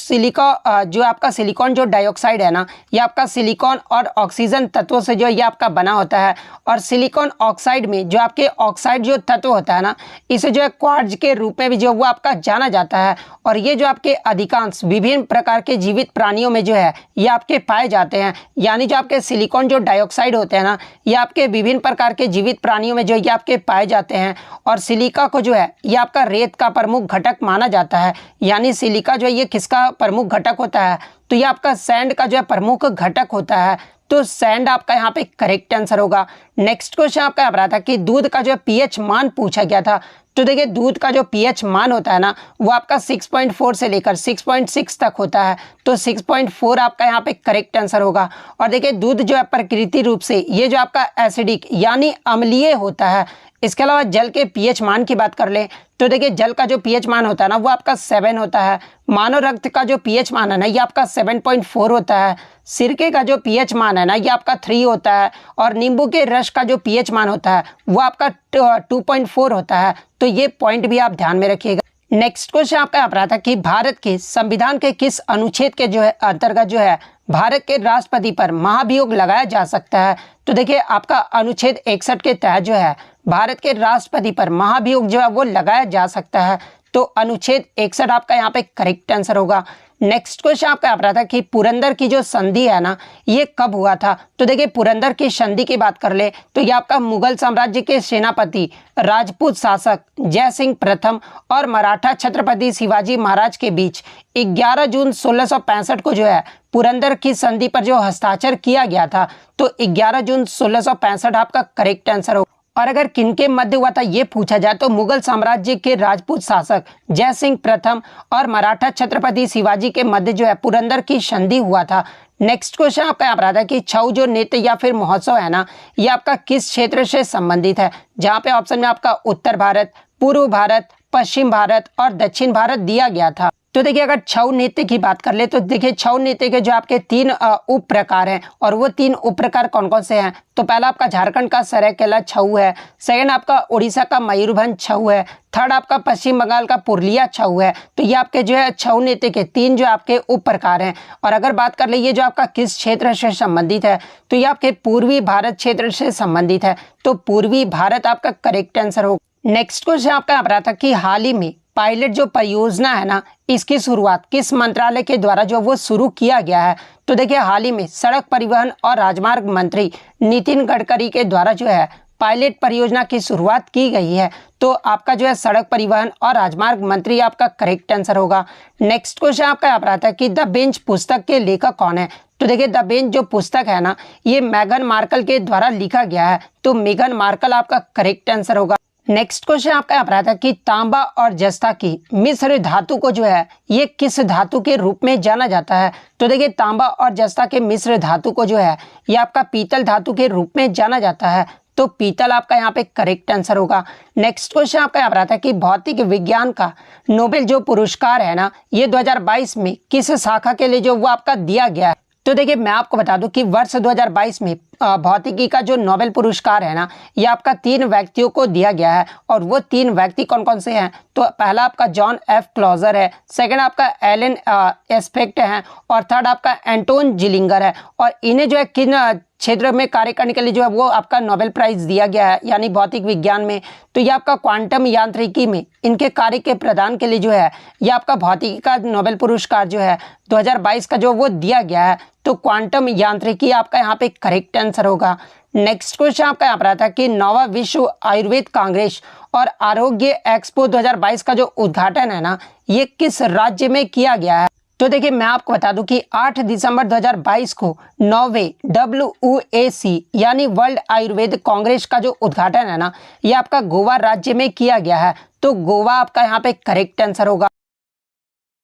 जो आपका सिलिकॉन जो डाइऑक्साइड है ना ये आपका सिलिकॉन और ऑक्सीजन तत्वों से जो ये आपका बना होता है। और सिलिकॉन ऑक्साइड में जो आपके ऑक्साइड जो तत्व होता है ना इसे जो है क्वार्ट्ज के रूप में भी जो वो आपका जाना जाता है। और ये जो आपके अधिकांश विभिन्न प्रकार के जीवित प्राणियों में जो है ये आपके पाए जाते हैं। यानी जो आपके सिलिकॉन जो डाइऑक्साइड होते हैं ना ये आपके विभिन्न प्रकार के जीवित प्राणियों में जो ये आपके पाए जाते हैं। और सिलिका को जो है ये आपका रेत का प्रमुख घटक माना जाता है। यानी सिलिका जो है ये किसका प्रमुख घटक होता है, तो ये आपका सैंड का जो है प्रमुख घटक होता है। तो सैंड आपका यहाँ पे करेक्ट आंसर होगा। नेक्स्ट क्वेश्चन आपका यहाँ पर आता है कि दूध का जो पीएच मान पूछा गया था। तो देखिए दूध का जो पीएच मान होता है ना वो आपका 6.4 से लेकर 6.6 तक होता है। तो 6.4 आपका यहाँ पे करेक्ट आंसर होगा। और देखिए दूध जो है प्रकृति रूप से ये जो आपका एसिडिक यानी अम्लीय होता है। इसके अलावा जल के पीएच मान की बात कर ले तो देखिए जल का जो पीएच मान होता है ना वो आपका 7 होता है। मानव रक्त का जो पीएच मान है ना ये आपका 7.4 होता है। सिरके का जो पीएच मान है ना ये आपका 3 होता है। और नींबू के रस का जो पीएच मान होता है वो आपका 2.4 होता है। तो ये पॉइंट भी आप ध्यान में रखिएगा। नेक्स्ट क्वेश्चन आपका यहाँ पर आता है कि भारत के संविधान के किस अनुच्छेद के जो है अंतर्गत जो है भारत के राष्ट्रपति पर महाभियोग लगाया जा सकता है। तो देखिए आपका अनुच्छेद 61 के तहत जो है भारत के राष्ट्रपति पर महाभियोग जो है वो लगाया जा सकता है। तो अनुच्छेद 61 आपका यहाँ पे करेक्ट आंसर होगा। नेक्स्ट क्वेश्चन आपका यहाँ पर आता है कि पुरंदर की जो संधि है ना ये कब हुआ था। तो देखिए पुरंदर की संधि की बात कर ले तो ये आपका मुगल साम्राज्य के सेनापति राजपूत शासक जय सिंह प्रथम और मराठा छत्रपति शिवाजी महाराज के बीच 11 जून 1665 को जो है पुरंदर की संधि पर जो हस्ताक्षर किया गया था। तो 11 जून 1665 आपका करेक्ट आंसर होगा। और अगर किनके मध्य हुआ था ये पूछा जाए तो मुगल साम्राज्य के राजपूत शासक जय सिंह प्रथम और मराठा छत्रपति शिवाजी के मध्य जो है पुरंदर की संधि हुआ था। नेक्स्ट क्वेश्चन आपका यहाँ पर आता है कि छऊ जो नृत्य या फिर महोत्सव है ना ये आपका किस क्षेत्र से संबंधित है। जहाँ पे ऑप्शन में आपका उत्तर भारत, पूर्व भारत, पश्चिम भारत और दक्षिण भारत दिया गया था। तो देखिए अगर छऊ नृत्य की बात कर ले तो देखिए छऊ नृत्य के जो आपके 3 उप प्रकार हैं और वो 3 उप प्रकार कौन कौन से हैं। तो पहला आपका झारखंड का सरायकेला छऊ है, सेकंड आपका उड़ीसा का मयूरभंज छऊ है, थर्ड आपका पश्चिम बंगाल का पुरुलिया छऊ है। तो ये आपके जो है छऊ नृत्य के 3 जो आपके उप प्रकार हैं। और अगर बात कर ले ये जो आपका किस क्षेत्र से संबंधित है तो ये आपके पूर्वी भारत क्षेत्र से संबंधित है। तो पूर्वी भारत आपका करेक्ट आंसर होगा। नेक्स्ट क्वेश्चन आपका यहाँ पर आता है कि हाल ही में पायलट जो परियोजना है ना इसकी शुरुआत किस मंत्रालय के द्वारा जो वो शुरू किया गया है। तो देखिए हाल ही में सड़क परिवहन और राजमार्ग मंत्री नितिन गडकरी के द्वारा जो है पायलट परियोजना की शुरुआत की गई है। तो आपका जो है सड़क परिवहन और राजमार्ग मंत्री आपका करेक्ट आंसर होगा। नेक्स्ट क्वेश्चन आपका यहाँ पर आता है कि द बेंच पुस्तक के लेखक कौन है। तो देखिए द बेंच जो पुस्तक है ना ये मेगन मार्कल के द्वारा लिखा गया है। तो मेगन मार्कल आपका करेक्ट आंसर होगा। नेक्स्ट क्वेश्चन आपका यहाँ पर आता है कि तांबा और जस्ता की मिश्र धातु को जो है ये किस धातु के रूप में जाना जाता है। तो देखिए तांबा और जस्ता के मिश्र धातु को जो है ये आपका पीतल धातु के रूप में जाना जाता है। तो पीतल आपका यहाँ पे करेक्ट आंसर होगा। नेक्स्ट क्वेश्चन आपका यहाँ पर आता है कि भौतिक विज्ञान का नोबेल जो पुरस्कार है ना ये 2022 में किस शाखा के लिए जो वो आपका दिया गया है। तो देखिए मैं आपको बता दूं कि वर्ष 2022 में भौतिकी का जो नोबेल पुरस्कार है ना ये आपका 3 व्यक्तियों को दिया गया है। और वो 3 व्यक्ति कौन कौन से हैं। तो पहला आपका जॉन एफ क्लॉजर है, सेकंड आपका एलन एस्पेक्ट है और थर्ड आपका एंटोन जिलिंगर है। और इन्हें जो है किन क्षेत्र में कार्य करने के लिए जो है वो आपका नोबेल प्राइज दिया गया है यानी भौतिक विज्ञान में। तो ये आपका क्वांटम यांत्रिकी में इनके कार्य के प्रदान के लिए जो है ये आपका भौतिकी का नोबेल पुरस्कार जो है 2022 का जो वो दिया गया है। तो क्वांटम यांत्रिकी आपका यहाँ पे करेक्ट आंसर होगा। नेक्स्ट क्वेश्चन आपका यहाँ पर आता है कि 9वां विश्व आयुर्वेद कांग्रेस और आरोग्य एक्सपो 2022 का जो उद्घाटन है ना ये किस राज्य में किया गया है। तो देखिए मैं आपको बता दूं कि 8 दिसंबर 2022 को 9वें WAC यानी वर्ल्ड आयुर्वेद कांग्रेस का जो उद्घाटन है ना ये आपका गोवा राज्य में किया गया है। तो गोवा आपका यहाँ पे करेक्ट आंसर होगा।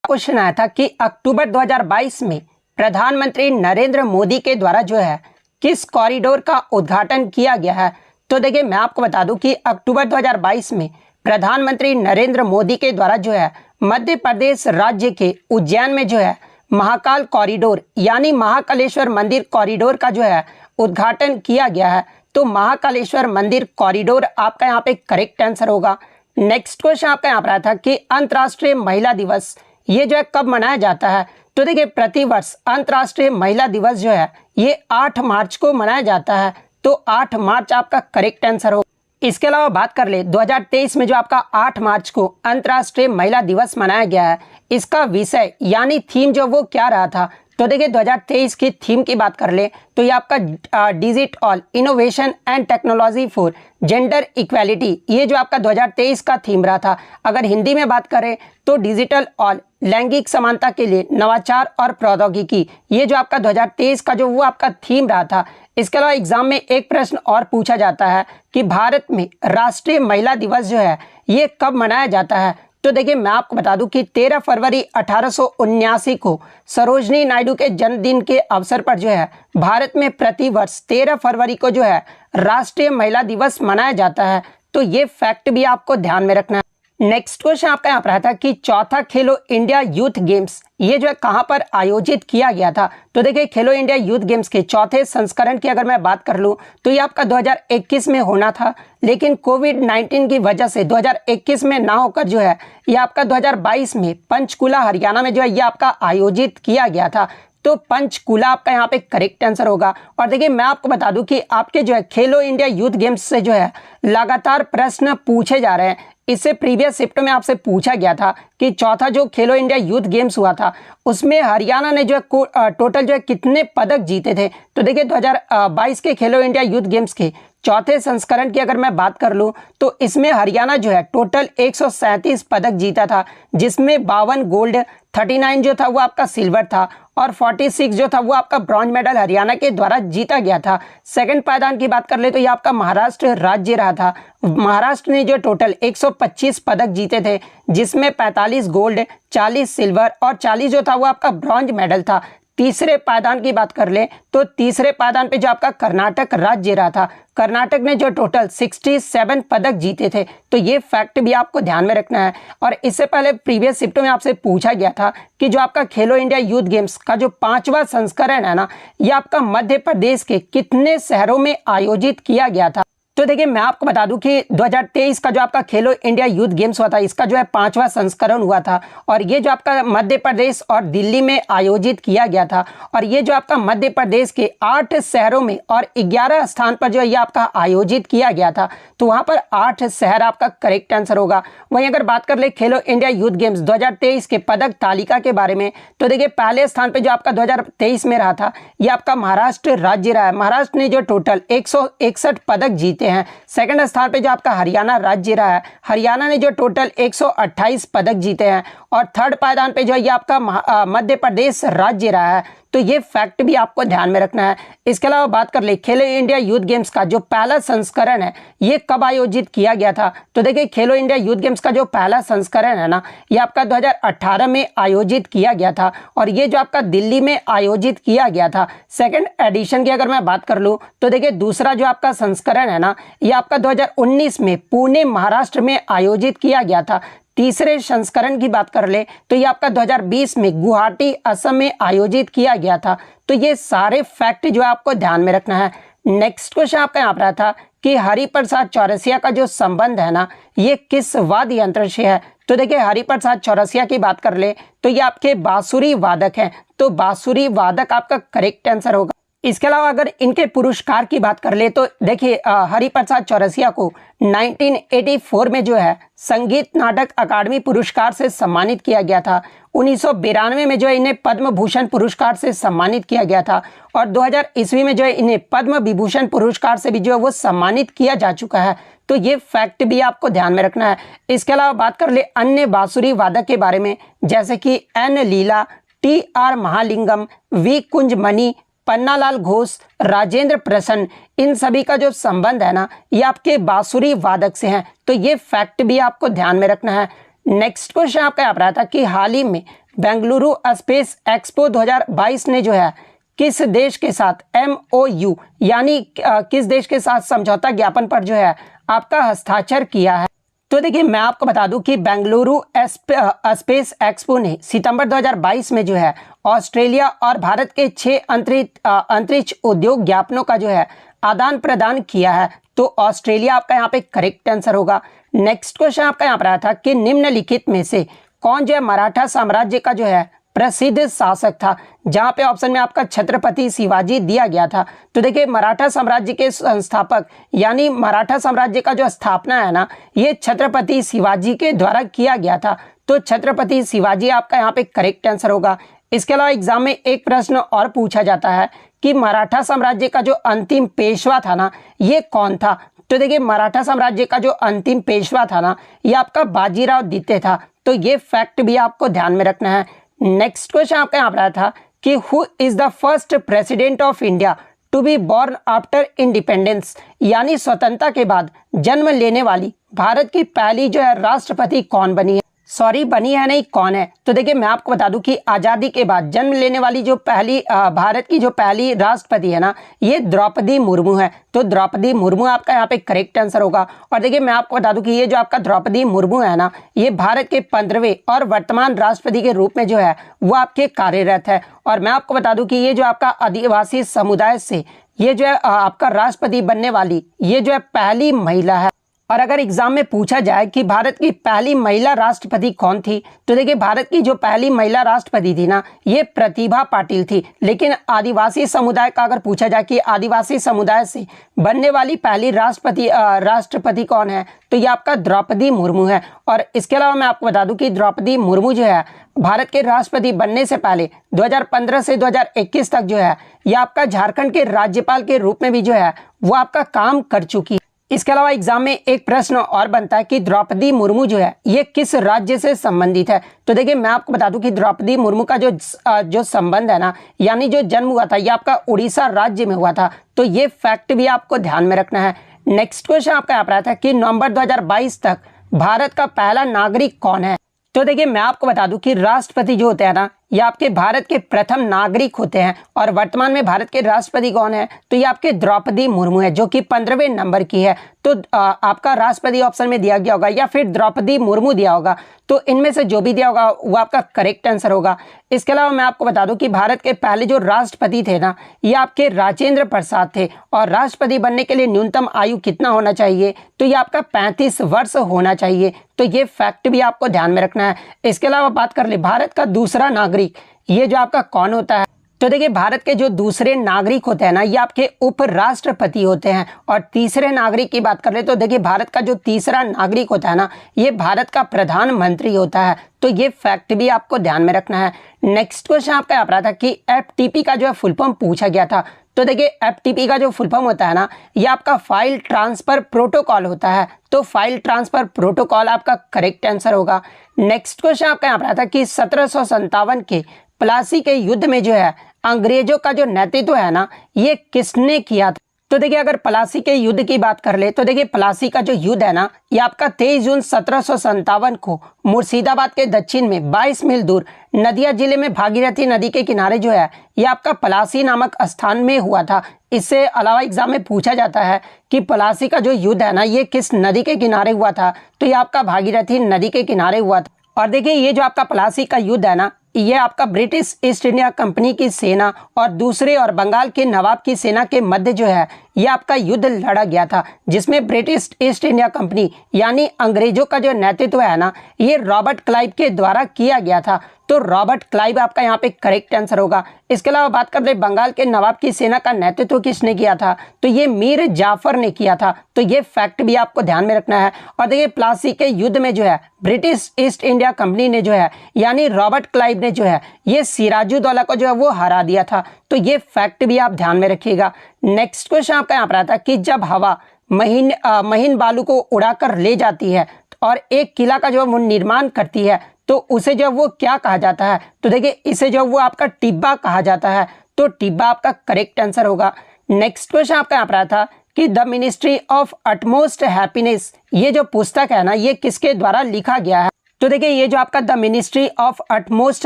क्वेश्चन आया था कि अक्टूबर 2022 में प्रधानमंत्री नरेंद्र मोदी के द्वारा जो है किस कॉरिडोर का उद्घाटन किया गया है। तो देखिए मैं आपको बता दूं कि अक्टूबर 2022 में प्रधानमंत्री नरेंद्र मोदी के द्वारा जो है मध्य प्रदेश राज्य के उज्जैन में जो है महाकाल कॉरिडोर यानी महाकालेश्वर मंदिर कॉरिडोर का जो है उद्घाटन किया गया है। तो महाकालेश्वर मंदिर कॉरिडोर आपका यहाँ पे करेक्ट आंसर होगा। नेक्स्ट क्वेश्चन आपका यहाँ पर आया था कि अंतर्राष्ट्रीय महिला दिवस ये जो है कब मनाया जाता है। तो देखिए प्रतिवर्ष अंतर्राष्ट्रीय महिला दिवस जो है ये 8 मार्च को मनाया जाता है। तो 8 मार्च आपका करेक्ट आंसर होगा। इसके अलावा बात कर ले 2023 में जो आपका 8 मार्च को अंतर्राष्ट्रीय महिला दिवस मनाया गया है इसका विषय यानी थीम जो वो क्या रहा था। तो देखिए 2023 की थीम की बात कर ले तो ये आपका digit all innovation and technology for gender equality ये जो आपका 2023 का थीम रहा था। अगर हिंदी में बात करें तो डिजिटल ऑल लैंगिक समानता के लिए नवाचार और प्रौद्योगिकी ये जो आपका 2023 का जो वो आपका थीम रहा था। इसके अलावा एग्जाम में एक प्रश्न और पूछा जाता है कि भारत में राष्ट्रीय महिला दिवस जो है ये कब मनाया जाता है। तो देखिए मैं आपको बता दूं कि 13 फरवरी 1879 को सरोजनी नायडू के जन्मदिन के अवसर पर जो है भारत में प्रतिवर्ष 13 फरवरी को जो है राष्ट्रीय महिला दिवस मनाया जाता है। तो ये फैक्ट भी आपको ध्यान में रखना है। नेक्स्ट क्वेश्चन आपका यहाँ पर आता है कि चौथा खेलो इंडिया यूथ गेम्स ये जो है कहाँ पर आयोजित किया गया था। तो देखिए खेलो इंडिया यूथ गेम्स के चौथे संस्करण की अगर मैं बात कर लूँ तो ये आपका 2021 में होना था, लेकिन कोविड-19 की वजह से 2021 में ना होकर जो है ये आपका 2022 में पंचकुला हरियाणा में जो है ये आपका आयोजित किया गया था। तो पंचकुला आपका यहाँ पे करेक्ट आंसर होगा। और देखिए मैं आपको बता दूं कि आपके जो है खेलो इंडिया यूथ गेम्स से जो है लगातार प्रश्न पूछे जा रहे हैं। इससे प्रीवियस शिफ्ट में आपसे पूछा गया था कि चौथा जो खेलो इंडिया यूथ गेम्स हुआ था उसमें हरियाणा ने जो है टोटल जो है कितने पदक जीते थे। तो देखिए 2022 के खेलो इंडिया यूथ गेम्स के चौथे संस्करण की अगर मैं बात कर लूं तो इसमें हरियाणा जो है टोटल 137 पदक जीता था, जिसमें 52 गोल्ड, 39 जो था वो आपका सिल्वर था और 46 जो था वो आपका ब्रॉन्ज मेडल हरियाणा के द्वारा जीता गया था। सेकंड पायदान की बात कर ले तो ये आपका महाराष्ट्र राज्य रहा था। महाराष्ट्र ने जो टोटल 125 पदक जीते थे, जिसमें 45 गोल्ड, 40 सिल्वर और 40 जो था वो आपका ब्रॉन्ज मेडल था। तीसरे पायदान की बात कर ले तो तीसरे पायदान पे जो आपका कर्नाटक राज्य रहा था, कर्नाटक ने जो टोटल 67 पदक जीते थे। तो ये फैक्ट भी आपको ध्यान में रखना है। और इससे पहले प्रीवियस शिफ्ट में आपसे पूछा गया था कि जो आपका खेलो इंडिया यूथ गेम्स का जो 5वां संस्करण है ना, ये आपका मध्य प्रदेश के कितने शहरों में आयोजित किया गया था। तो देखिए मैं आपको बता दूं कि 2023 का जो आपका खेलो इंडिया यूथ गेम्स हुआ था इसका जो है 5वां संस्करण हुआ था और ये जो आपका मध्य प्रदेश और दिल्ली में आयोजित किया गया था। और ये जो आपका मध्य प्रदेश के 8 शहरों में और 11 स्थान पर जो है ये आपका आयोजित किया गया था। तो वहां पर 8 शहर आपका करेक्ट आंसर होगा। वहीं अगर बात कर ले खेलो इंडिया यूथ गेम्स 2023 के पदक तालिका के बारे में तो देखिए पहले स्थान पर जो आपका 2023 में रहा था ये आपका महाराष्ट्र राज्य रहा है। महाराष्ट्र ने जो टोटल 161 पदक जीते हैं। सेकंड स्थान पे जो आपका हरियाणा राज्य रहा है, हरियाणा ने जो टोटल 128 पदक जीते हैं। और थर्ड पायदान पे जो है ये आपका मध्य प्रदेश राज्य रहा है। तो ये फैक्ट भी आपको ध्यान में रखना है। इसके अलावा बात कर ले खेलो इंडिया यूथ गेम्स का जो पहला संस्करण है ये कब आयोजित किया गया था। तो देखिए खेलो इंडिया यूथ गेम्स का जो पहला संस्करण है ना ये आपका 2018 में आयोजित किया गया था और ये जो आपका दिल्ली में आयोजित किया गया था। सेकंड एडिशन की अगर मैं बात कर लूँ तो देखिए दूसरा जो आपका संस्करण है ना ये आपका 2019 में पुणे महाराष्ट्र में आयोजित किया गया था। तीसरे संस्करण की बात कर ले तो ये आपका 2020 में गुवाहाटी असम में आयोजित किया गया था। तो ये सारे फैक्ट जो है आपको ध्यान में रखना है। नेक्स्ट क्वेश्चन आपका यहाँ पर था कि हरिप्रसाद चौरसिया का जो संबंध है ना ये किस वाद्य यंत्र से है। तो देखिए हरिप्रसाद चौरसिया की बात कर ले तो ये आपके बांसुरी वादक हैं। तो बांसुरी वादक आपका करेक्ट आंसर होगा। इसके अलावा अगर इनके पुरस्कार की बात कर ले तो देखिए हरिप्रसाद चौरसिया को 1984 में जो है संगीत नाटक अकादमी पुरस्कार से सम्मानित किया गया था। 1992 में जो है इन्हें पद्म भूषण पुरस्कार से सम्मानित किया गया था और 2000 ईस्वी में जो है इन्हें पद्म विभूषण पुरस्कार से भी जो है वो सम्मानित किया जा चुका है। तो ये फैक्ट भी आपको ध्यान में रखना है। इसके अलावा बात कर ले अन्य बांसुरी वादक के बारे में, जैसे कि N Leela, TR Mahalingam, V Kunjamani, Pannalal Ghosh, Rajendra Prasanna, इन सभी का जो संबंध है ना ये आपके बांसुरी वादक से हैं। तो ये फैक्ट भी आपको ध्यान में रखना है। नेक्स्ट क्वेश्चन आपका यहाँ पर आता कि हाल ही में बेंगलुरु स्पेस एक्सपो 2022 ने जो है किस देश के साथ MOU यानी किस देश के साथ समझौता ज्ञापन पर जो है आपका हस्ताक्षर किया है। तो देखिए मैं आपको बता दूं कि बेंगलुरु स्पेस एक्सपो ने सितंबर 2022 में जो है ऑस्ट्रेलिया और भारत के 6 अंतरिक्ष उद्योग ज्ञापनों का जो है आदान प्रदान किया है। तो ऑस्ट्रेलिया आपका यहाँ पे करेक्ट आंसर होगा। नेक्स्ट क्वेश्चन आपका यहाँ पर आया था कि निम्नलिखित में से कौन जो है मराठा साम्राज्य का जो है प्रसिद्ध शासक था, जहां पे ऑप्शन में आपका छत्रपति शिवाजी दिया गया था। तो देखिए मराठा साम्राज्य के संस्थापक यानी मराठा साम्राज्य का जो स्थापना है ना ये छत्रपति शिवाजी के द्वारा किया गया था। तो छत्रपति शिवाजी आपका यहाँ पे करेक्ट आंसर होगा। इसके अलावा एग्जाम में एक प्रश्न और पूछा जाता है कि मराठा साम्राज्य का जो अंतिम पेशवा था ना ये कौन था। तो देखिए मराठा साम्राज्य का जो अंतिम पेशवा था ना ये आपका बाजीराव द्वितीय था। तो ये फैक्ट भी आपको ध्यान में रखना है। नेक्स्ट क्वेश्चन आपका यहाँ पर आया था कि who is the first president of India to be born after independence, यानी स्वतंत्रता के बाद जन्म लेने वाली भारत की पहली जो है राष्ट्रपति कौन बनी है। सॉरी बनी है नहीं, कौन है? तो देखिए मैं आपको बता दूं कि आज़ादी के बाद जन्म लेने वाली जो पहली भारत की जो पहली राष्ट्रपति है ना, ये द्रौपदी मुर्मू है। तो द्रौपदी मुर्मू आपका यहाँ पे करेक्ट आंसर होगा। और देखिए मैं आपको बता दूं कि ये जो आपका द्रौपदी मुर्मू है ना, ये भारत के 15वें और वर्तमान राष्ट्रपति के रूप में जो है वो आपके कार्यरत है। और मैं आपको बता दूं कि ये जो आपका आदिवासी समुदाय से ये जो है आपका राष्ट्रपति बनने वाली ये जो है पहली महिला है। और अगर एग्जाम में पूछा जाए कि भारत की पहली महिला राष्ट्रपति कौन थी, तो देखिए भारत की जो पहली महिला राष्ट्रपति थी ना, ये प्रतिभा पाटिल थी। लेकिन आदिवासी समुदाय का अगर पूछा जाए कि आदिवासी समुदाय से बनने वाली पहली राष्ट्रपति कौन है, तो ये आपका द्रौपदी मुर्मू है। और इसके अलावा मैं आपको बता दूं कि द्रौपदी मुर्मू जो है भारत के राष्ट्रपति बनने से पहले 2015 से 2021 तक जो है ये आपका झारखंड के राज्यपाल के रूप में भी जो है वो आपका काम कर चुकी है। इसके अलावा एग्जाम में एक प्रश्न और बनता है कि द्रौपदी मुर्मू जो है ये किस राज्य से संबंधित है। तो देखिए मैं आपको बता दूं कि द्रौपदी मुर्मू का जो संबंध है ना, यानी जो जन्म हुआ था, ये आपका उड़ीसा राज्य में हुआ था। तो ये फैक्ट भी आपको ध्यान में रखना है। नेक्स्ट क्वेश्चन आपका यहाँ पर आता है कि नवंबर 2022 तक भारत का पहला नागरिक कौन है। तो देखिए मैं आपको बता दूं कि राष्ट्रपति जो होते हैं ना, ये आपके भारत के प्रथम नागरिक होते हैं। और वर्तमान में भारत के राष्ट्रपति कौन है, तो ये आपके द्रौपदी मुर्मू है, जो कि 15वें नंबर की है। तो आपका राष्ट्रपति ऑप्शन में दिया गया होगा या फिर द्रौपदी मुर्मू दिया होगा, तो इनमें से जो भी दिया होगा वो आपका करेक्ट आंसर होगा। इसके अलावा मैं आपको बता दूं कि भारत के पहले जो राष्ट्रपति थे ना, ये आपके राजेंद्र प्रसाद थे। और राष्ट्रपति बनने के लिए न्यूनतम आयु कितना होना चाहिए, तो ये आपका 35 वर्ष होना चाहिए। तो ये फैक्ट भी आपको ध्यान में रखना है। इसके अलावा बात कर ले भारत का दूसरा नागरिक, ये जो आपका कौन होता है। तो देखिए भारत के जो दूसरे नागरिक होते हैं ना, ये आपके उपराष्ट्रपति होते हैं। और तीसरे नागरिक की बात कर ले तो देखिए भारत का जो तीसरा नागरिक होता है ना, ये भारत का प्रधानमंत्री होता है। तो ये फैक्ट भी आपको ध्यान में रखना है। नेक्स्ट क्वेश्चन आपका यहाँ पर था कि एफटीपी का जो है फुल फॉर्म पूछा गया था। तो देखिए एफटीपी का जो फुल फॉर्म होता है ना, ये आपका फाइल ट्रांसफर प्रोटोकॉल होता है। तो फाइल ट्रांसफर प्रोटोकॉल आपका करेक्ट आंसर होगा। नेक्स्ट क्वेश्चन आपका यहाँ पर था कि 1757 के प्लासी के युद्ध में जो है अंग्रेजों का जो नेतृत्व है ना, ये किसने किया था। तो देखिए अगर प्लासी के युद्ध की बात कर ले तो देखिए प्लासी का जो युद्ध है ना, ये आपका 23 जून 1757 को मुर्शिदाबाद के दक्षिण में 22 मील दूर नदिया जिले में भागीरथी नदी के किनारे जो है ये आपका प्लासी नामक स्थान में हुआ था। इससे अलावा एग्जाम में पूछा जाता है कि प्लासी का जो युद्ध है ना, ये किस नदी के किनारे हुआ था, तो ये आपका भागीरथी नदी के किनारे हुआ था। और देखिए ये जो आपका प्लासी का युद्ध है ना, ये आपका ब्रिटिश ईस्ट इंडिया कंपनी की सेना और दूसरे और बंगाल के नवाब की सेना के मध्य जो है ये आपका युद्ध लड़ा गया था, जिसमें ब्रिटिश ईस्ट इंडिया कंपनी यानी अंग्रेजों का जो नेतृत्व है ना, ये रॉबर्ट क्लाइव के द्वारा किया गया था। तो रॉबर्ट क्लाइव आपका यहाँ पे करेक्ट आंसर होगा। इसके अलावा बात कर ले बंगाल के नवाब की सेना का नेतृत्व किसने किया था, तो ये मीर जाफर ने किया था। तो ये फैक्ट भी आपको ध्यान में रखना है। और देखिए प्लासी के युद्ध में जो है ब्रिटिश ईस्ट इंडिया कंपनी ने जो है यानी रॉबर्ट क्लाइव ने जो है ये सिराजुद्दौला को जो है वो हरा दिया था। तो ये फैक्ट भी आप ध्यान में रखिएगा। नेक्स्ट क्वेश्चन आपका यहाँ पर आता है कि जब हवा महीन बालू को उड़ाकर ले जाती है और एक किला का जो वो निर्माण करती है, तो उसे जो वो क्या कहा जाता है, तो देखिए इसे जो वो आपका टिब्बा कहा जाता है। तो टिब्बा आपका करेक्ट आंसर होगा। नेक्स्ट क्वेश्चन आपका यहाँ पर था कि the ministry of utmost happiness, ये जो पुस्तक है ना, ये किसके द्वारा लिखा गया है। तो देखिए ये जो आपका the ministry of utmost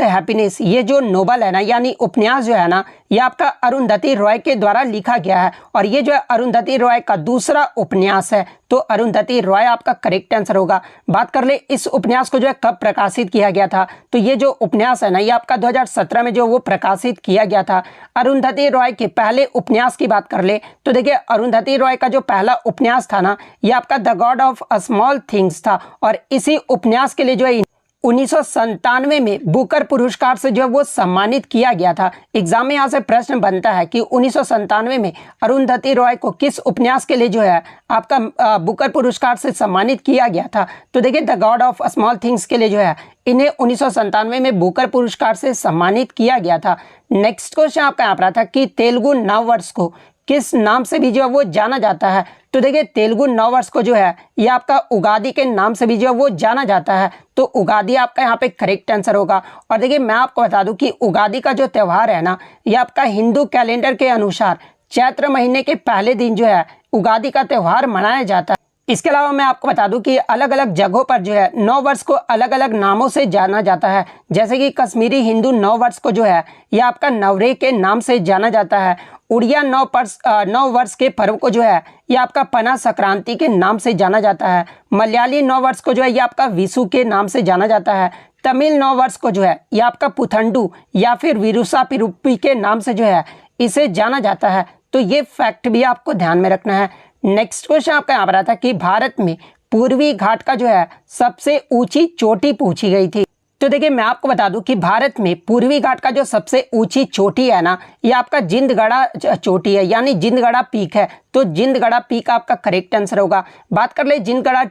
happiness, ये जो नोबल है ना यानी उपन्यास जो है ना, ये आपका अरुंधति रॉय के द्वारा लिखा गया है। और ये जो है अरुंधति रॉय का दूसरा उपन्यास है। तो अरुंधति रॉय आपका करेक्ट आंसर होगा। बात कर ले इस उपन्यास को जो है कब प्रकाशित किया गया था, तो ये जो उपन्यास है ना, ये आपका 2017 में जो वो प्रकाशित किया गया था। अरुंधति रॉय के पहले उपन्यास की बात कर ले तो देखिए अरुंधति रॉय का जो पहला उपन्यास था ना, ये आपका the God of small things था। और इसी उपन्यास के लिए जो है 1997 में बुकर पुरस्कार से जो है वो सम्मानित किया गया था। एग्जाम में यहाँ से प्रश्न बनता है कि 1997 में अरुंधति रॉय को किस उपन्यास के लिए जो है आपका बुकर पुरस्कार से सम्मानित किया गया था। तो देखिए the God of small things के लिए जो है इन्हें 1997 में बुकर पुरस्कार से सम्मानित किया गया था। नेक्स्ट क्वेश्चन आपका यहाँ पर था कि तेलुगु नववर्ष को किस नाम से भी जो है वो जाना जाता है। तो देखिए तेलुगु नववर्ष को जो है ये आपका उगादी के नाम से भी जो है वो जाना जाता है। तो उगादी आपका यहाँ पे करेक्ट आंसर होगा। और देखिए मैं आपको बता दूं कि उगादी का जो त्यौहार है ना, ये आपका हिंदू कैलेंडर के अनुसार चैत्र महीने के पहले दिन जो है उगादी का त्यौहार मनाया जाता है। इसके अलावा मैं आपको बता दूं कि अलग अलग जगहों पर जो है नव वर्ष को अलग अलग नामों से जाना जाता है। जैसे कि कश्मीरी हिंदू नव वर्ष को जो है यह आपका नवरेह के नाम से जाना जाता है। उड़िया नव वर्ष के पर्व को जो है यह आपका पना संक्रांति के नाम से जाना जाता है। मलयाली नव वर्ष को जो है यह आपका विशु के नाम से जाना जाता है। तमिल नव वर्ष को जो है यह आपका पुथंडू या फिर विरुसा पिरुप्पी के नाम से जो है इसे जाना जाता है। तो ये फैक्ट भी आपको ध्यान में रखना है। नेक्स्ट क्वेश्चन आपका यहाँ पर आता है कि भारत में पूर्वी घाट का जो है सबसे ऊंची चोटी पूछी गई थी। तो देखिए मैं आपको बता दूं कि भारत में पूर्वी घाट का जो सबसे ऊंची चोटी है ना ये आपका जिंदगढ़ा चोटी है, यानी जिंदगढ़ा पीक है। तो जिंदगढ़ा पीक आपका करेक्ट आंसर होगा। बात कर ले जिंदगढ़ा